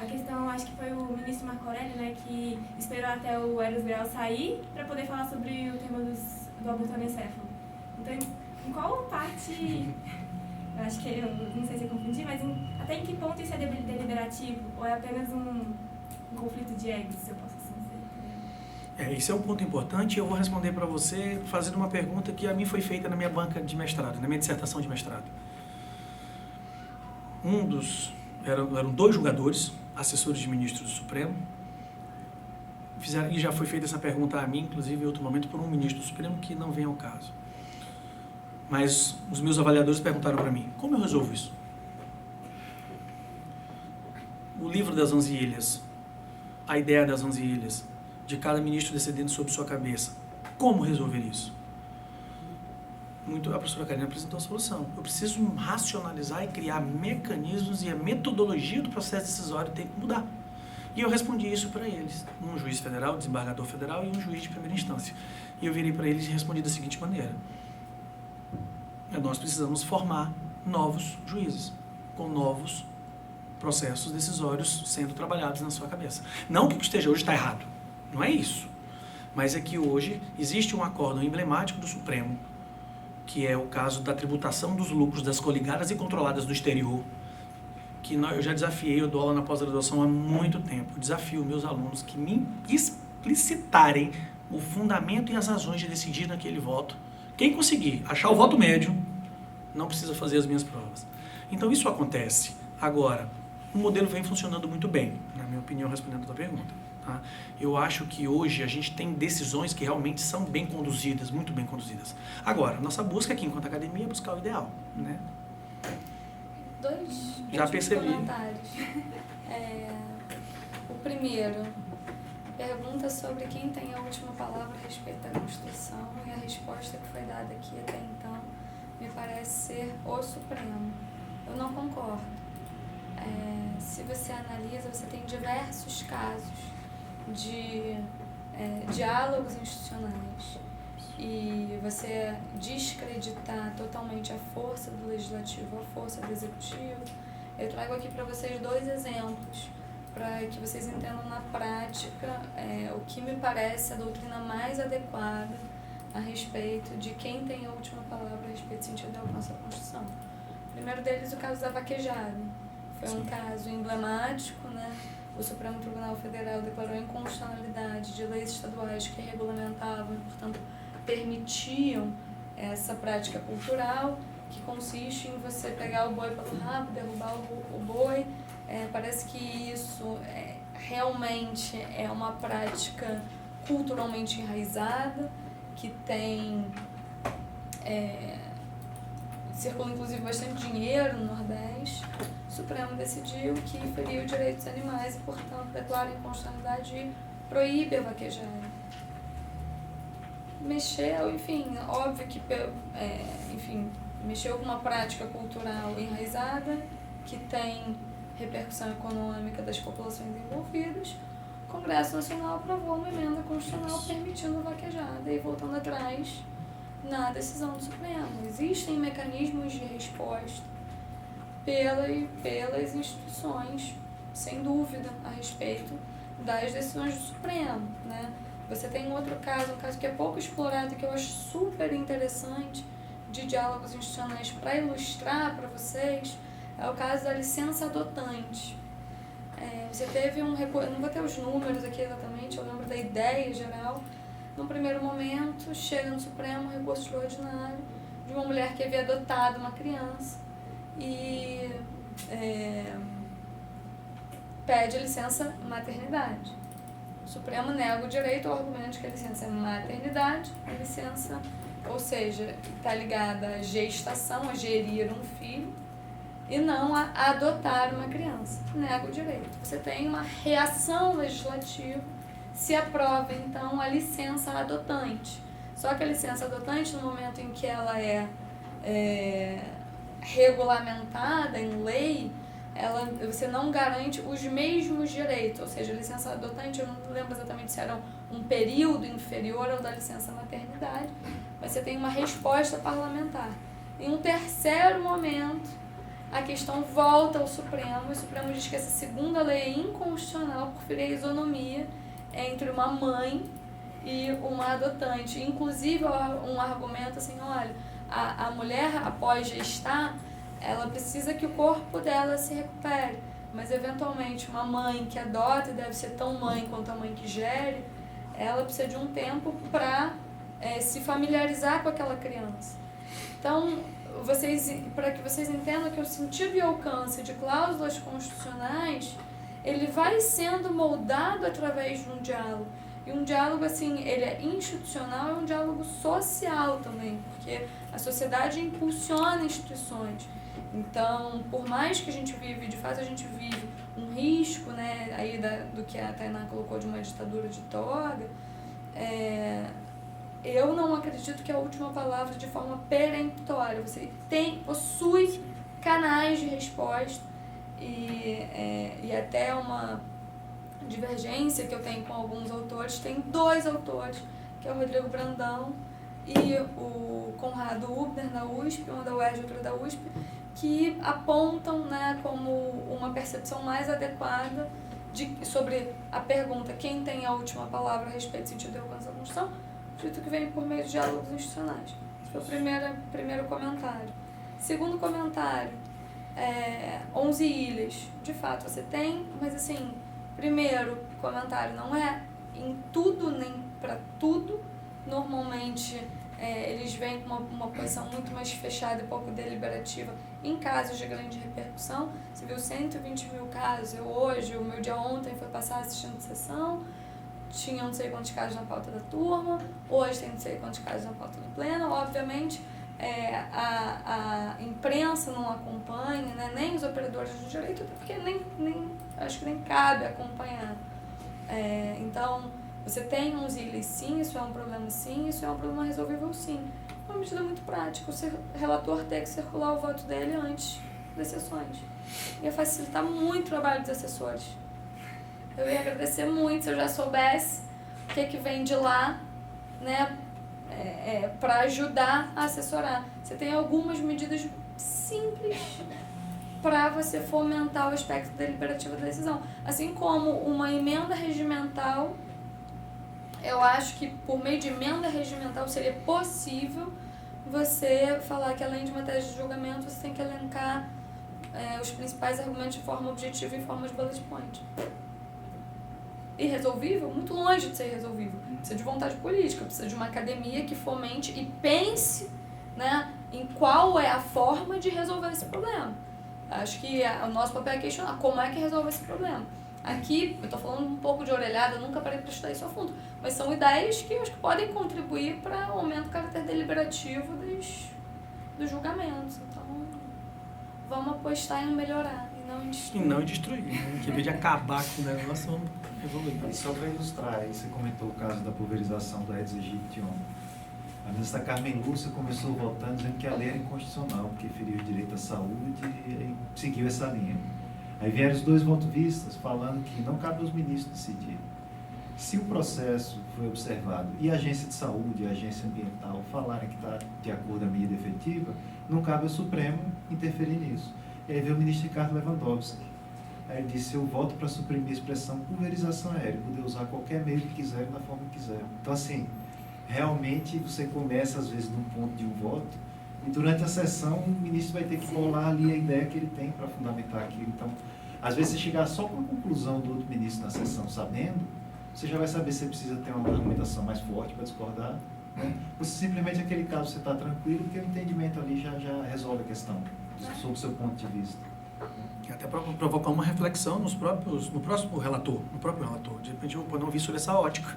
A questão, acho que foi o ministro Marco Aurélio, né, que esperou até o Eros Grau sair para poder falar sobre o tema do aborto anencefalo. Então, em qual parte... Eu acho que, eu não sei se eu confundi, mas até em que ponto isso é deliberativo? Ou é apenas um conflito de egos, se eu posso assim dizer? Esse é um ponto importante e eu vou responder para você fazendo uma pergunta que a mim foi feita na minha banca de mestrado, na minha dissertação de mestrado. Eram 2 julgadores, assessores de ministros do Supremo, e já foi feita essa pergunta a mim, inclusive em outro momento, por um ministro do Supremo que não vem ao caso. Mas os meus avaliadores perguntaram para mim, como eu resolvo isso? O livro das 11 ilhas, a ideia das 11 ilhas, de cada ministro descendendo sobre sua cabeça, como resolver isso? A professora Karina apresentou a solução. Eu preciso racionalizar e criar mecanismos, e a metodologia do processo decisório tem que mudar. E eu respondi isso para eles, um juiz federal, desembargador federal e um juiz de primeira instância. E eu virei para eles e respondi da seguinte maneira: nós precisamos formar novos juízes, com novos processos decisórios sendo trabalhados na sua cabeça. Não que o que esteja hoje está errado, não é isso. Mas é que hoje existe um acórdão emblemático do Supremo, que é o caso da tributação dos lucros das coligadas e controladas do exterior, que eu já desafiei, eu dou aula na pós-graduação há muito tempo, eu desafio meus alunos que me explicitarem o fundamento e as razões de decidir naquele voto. Quem conseguir achar o voto médio, não precisa fazer as minhas provas. Então isso acontece. Agora, o modelo vem funcionando muito bem, na minha opinião, respondendo a tua pergunta. Tá? Eu acho que hoje a gente tem decisões que realmente são bem conduzidas, muito bem conduzidas. Agora, nossa busca aqui enquanto academia é buscar o ideal, né? 2 Já percebi. comentários. O primeiro, pergunta sobre quem tem a última palavra a respeito da Constituição, e a resposta que foi dada aqui até então me parece parece ser o Supremo. Eu não concordo. Se você analisa, você tem diversos casos de diálogos institucionais e você descreditar totalmente a força do Legislativo, a força do Executivo. Eu trago aqui para vocês 2 exemplos, para que vocês entendam na prática o que me parece a doutrina mais adequada a respeito de quem tem a última palavra a respeito do sentido e alcance da Constituição. O primeiro deles, o caso da vaquejada. Foi um caso emblemático, né? O Supremo Tribunal Federal declarou a inconstitucionalidade de leis estaduais que regulamentavam e, portanto, permitiam essa prática cultural, que consiste em você pegar o boi pelo rabo, derrubar o boi. Parece que isso realmente é uma prática culturalmente enraizada, que tem circula inclusive bastante dinheiro no Nordeste. O Supremo decidiu que feria o direito dos animais e, portanto, declara a inconstitucionalidade e proíbe a vaquejada. Mexeu, enfim, óbvio que mexeu com uma prática cultural enraizada que tem repercussão econômica das populações envolvidas. O Congresso Nacional aprovou uma emenda constitucional permitindo a vaquejada e voltando atrás na decisão do Supremo. Existem mecanismos de resposta pelas instituições, sem dúvida, a respeito das decisões do Supremo, né? Você tem um outro caso, um caso que é pouco explorado, que eu acho super interessante, de diálogos institucionais, para ilustrar para vocês, é o caso da licença adotante. Você teve um recurso, não vou ter os números aqui exatamente, eu lembro da ideia geral. No primeiro momento, chega no Supremo um recurso extraordinário de uma mulher que havia adotado uma criança e pede licença maternidade. O Supremo nega o direito ao argumento de que a licença é maternidade, a licença, ou seja, está ligada à gestação, a gerir um filho, e não a adotar uma criança. Nega o direito. Você tem uma reação legislativa, se aprova, então, a licença adotante. Só que a licença adotante, no momento em que ela é regulamentada em lei, você não garante os mesmos direitos. Ou seja, a licença adotante, eu não lembro exatamente se era um período inferior ao da licença maternidade, mas você tem uma resposta parlamentar. Em um terceiro momento, a questão volta ao Supremo, e o Supremo diz que essa segunda lei é inconstitucional por ferir a isonomia entre uma mãe e uma adotante. Inclusive, um argumento assim, olha, a mulher, após gestar, ela precisa que o corpo dela se recupere, mas, eventualmente, uma mãe que adota, e deve ser tão mãe quanto a mãe que gere, ela precisa de um tempo para se familiarizar com aquela criança. Então, para que vocês entendam que o sentido e alcance de cláusulas constitucionais, ele vai sendo moldado através de um diálogo. E um diálogo, assim, ele é institucional, é um diálogo social também, porque a sociedade impulsiona instituições. Então, por mais que a gente vive, de fato a gente vive um risco, né, aí do que a Tainá colocou de uma ditadura de toga, eu não acredito que a última palavra de forma peremptória. Você possui canais de resposta e até uma divergência que eu tenho com alguns autores. Tem 2 autores, que é o Rodrigo Brandão e o Conrado Hubner, da USP, um da UERJ e outro da USP, que apontam, né, como uma percepção mais adequada sobre a pergunta quem tem a última palavra a respeito do sentido e alcance da Constituição, dito que vem por meio de diálogos institucionais. Esse foi o primeiro comentário. Segundo comentário, 11 ilhas. De fato, você tem, mas assim, primeiro comentário, não é em tudo nem para tudo. Normalmente, eles vêm com uma posição muito mais fechada e pouco deliberativa em casos de grande repercussão. Você viu 120 mil casos. O meu dia ontem foi passar assistindo sessão, tinha não sei quantos casos na pauta da turma, hoje tem não sei quantos casos na pauta do pleno. Obviamente, a imprensa não acompanha, né, nem os operadores do direito, porque acho que nem cabe acompanhar. Então, você tem uns ilhas sim, isso é um problema sim, isso é um problema resolvível sim. uma medida muito prática, o relator ter que circular o voto dele antes das sessões. Ia facilitar muito o trabalho dos assessores. Eu ia agradecer muito se eu já soubesse o que vem de lá, né, para ajudar a assessorar. Você tem algumas medidas simples para você fomentar o aspecto deliberativo da decisão. Assim como uma emenda regimental, eu acho que por meio de emenda regimental seria possível você falar que além de uma tese de julgamento, você tem que elencar os principais argumentos de forma objetiva em forma de bullet point. Irresolvível? Muito longe de ser irresolvível. Precisa de vontade política, precisa de uma academia que fomente e pense, né, em qual é a forma de resolver esse problema. Acho que o nosso papel é questionar como é que resolve esse problema. Aqui, eu estou falando um pouco de orelhada, eu nunca parei para estudar isso a fundo, mas são ideias que eu acho que podem contribuir para o aumento do caráter deliberativo dos julgamentos. Então, vamos apostar em melhorar e não em destruir. E não destruir, né? Que em vez de acabar com o negócio, vamos evoluir. E só para ilustrar, aí você comentou o caso da pulverização do Aedes aegypti ontem. A ministra Carmen Lúcia começou votando dizendo que a lei era inconstitucional, porque feria o direito à saúde e seguiu essa linha. Aí vieram os dois votovistas falando que não cabe aos ministros decidir. Se o processo foi observado e a agência de saúde e a agência ambiental falarem que está de acordo com a medida efetiva, não cabe ao Supremo interferir nisso. E aí veio o ministro Ricardo Lewandowski. Aí ele disse: eu voto para suprimir a expressão pulverização aérea, poder usar qualquer meio que quiser, da forma que quiser. Então, assim, realmente você começa às vezes num ponto de um voto e durante a sessão o ministro vai ter que colar ali a ideia que ele tem para fundamentar aquilo. Então, às vezes você chegar só com a conclusão do outro ministro na sessão sabendo, você já vai saber se você precisa ter uma argumentação mais forte para discordar, né? Ou se simplesmente aquele caso você está tranquilo, porque o entendimento ali já resolve a questão, sob o seu ponto de vista. Até para provocar uma reflexão no próprio relator. De repente eu não vi sobre essa ótica.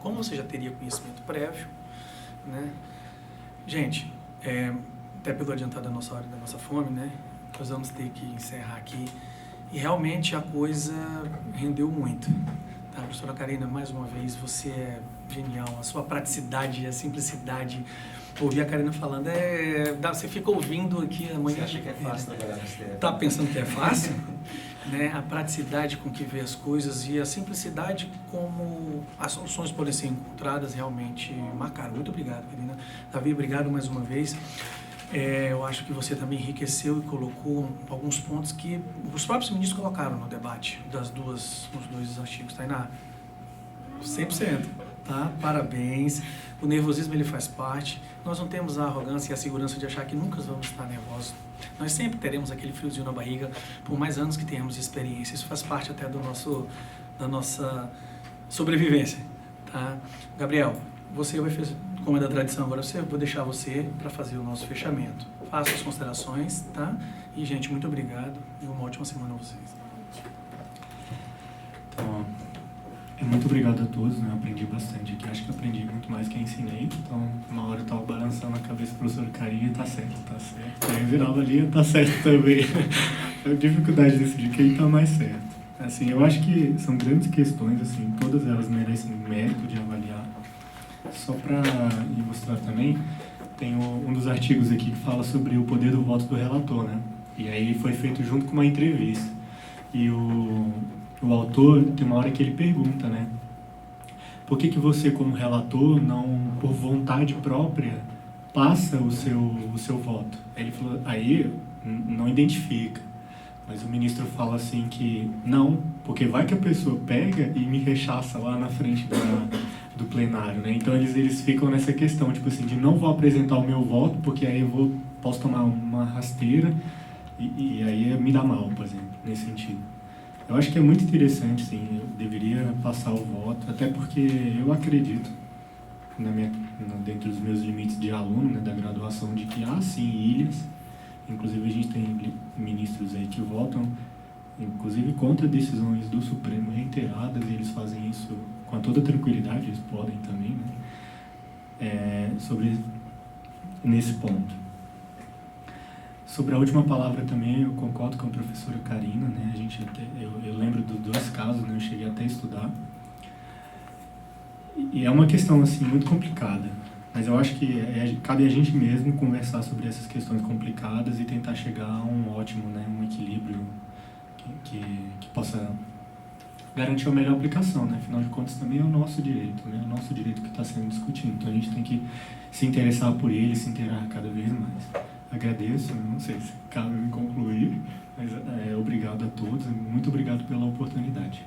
Como você já teria conhecimento prévio, né? Gente, até pelo adiantado da nossa hora, da nossa fome, né? Nós vamos ter que encerrar aqui. E realmente a coisa rendeu muito. Tá, professora Karina, mais uma vez, você é genial. A sua praticidade e a simplicidade. Ouvir a Karina falando, você fica ouvindo aqui amanhã. Você acha que é fácil trabalhar no STF? Tá pensando que é fácil? Né? A praticidade com que vê as coisas e a simplicidade como as soluções podem ser encontradas realmente marcaram. Muito obrigado, Karina. Davi, obrigado mais uma vez. Eu acho que você também enriqueceu e colocou alguns pontos que os próprios ministros colocaram no debate dos dois artigos. Tainá, 100%, tá? Parabéns. O nervosismo, ele faz parte. Nós não temos a arrogância e a segurança de achar que nunca vamos estar nervosos. Nós sempre teremos aquele friozinho na barriga, por mais anos que tenhamos de experiência. Isso faz parte até da nossa sobrevivência, tá? Gabriel, você vai fazer, como é da tradição agora, eu vou deixar você para fazer o nosso fechamento. Faça as considerações, tá? E, gente, muito obrigado e uma ótima semana a vocês. Então, muito obrigado a todos, né? Eu aprendi bastante aqui, acho que aprendi muito mais que ensinei. Então, uma hora eu estava balançando a cabeça do professor Karina, tá certo. Aí eu virava ali, tá certo também. A dificuldade de decidir quem tá mais certo. Assim, eu acho que são grandes questões, assim, todas elas merecem mérito de avaliar. Só para ilustrar também, tem um dos artigos aqui que fala sobre o poder do voto do relator, né? E aí foi feito junto com uma entrevista. E o autor, tem uma hora que ele pergunta, né? Por que você, como relator, não, por vontade própria, passa o seu voto? Aí não identifica. Mas o ministro fala assim que não, porque vai que a pessoa pega e me rechaça lá na frente do plenário, né? Então eles ficam nessa questão, tipo assim, de não vou apresentar o meu voto, porque aí posso tomar uma rasteira e aí me dá mal, por exemplo, nesse sentido. Eu acho que é muito interessante, sim, eu deveria passar o voto, até porque eu acredito, dentro dos meus limites de aluno, né, da graduação, de que há, sim, ilhas. Inclusive, a gente tem ministros aí que votam, inclusive, contra decisões do Supremo reiteradas, e eles fazem isso com toda tranquilidade, eles podem também, né? Nesse ponto. Sobre a última palavra também, eu concordo com a professora Karina, né? Eu lembro dos dois casos, né? Eu cheguei até a estudar. E é uma questão, assim, muito complicada. Mas eu acho que cabe a gente mesmo conversar sobre essas questões complicadas e tentar chegar a um ótimo, né, um equilíbrio que possa garantir a melhor aplicação, né? Afinal de contas, também é o nosso direito, né? É o nosso direito que está sendo discutido. Então, a gente tem que se interessar por ele, se inteirar cada vez mais. Agradeço, não sei se cabe me concluir, mas obrigado a todos, muito obrigado pela oportunidade.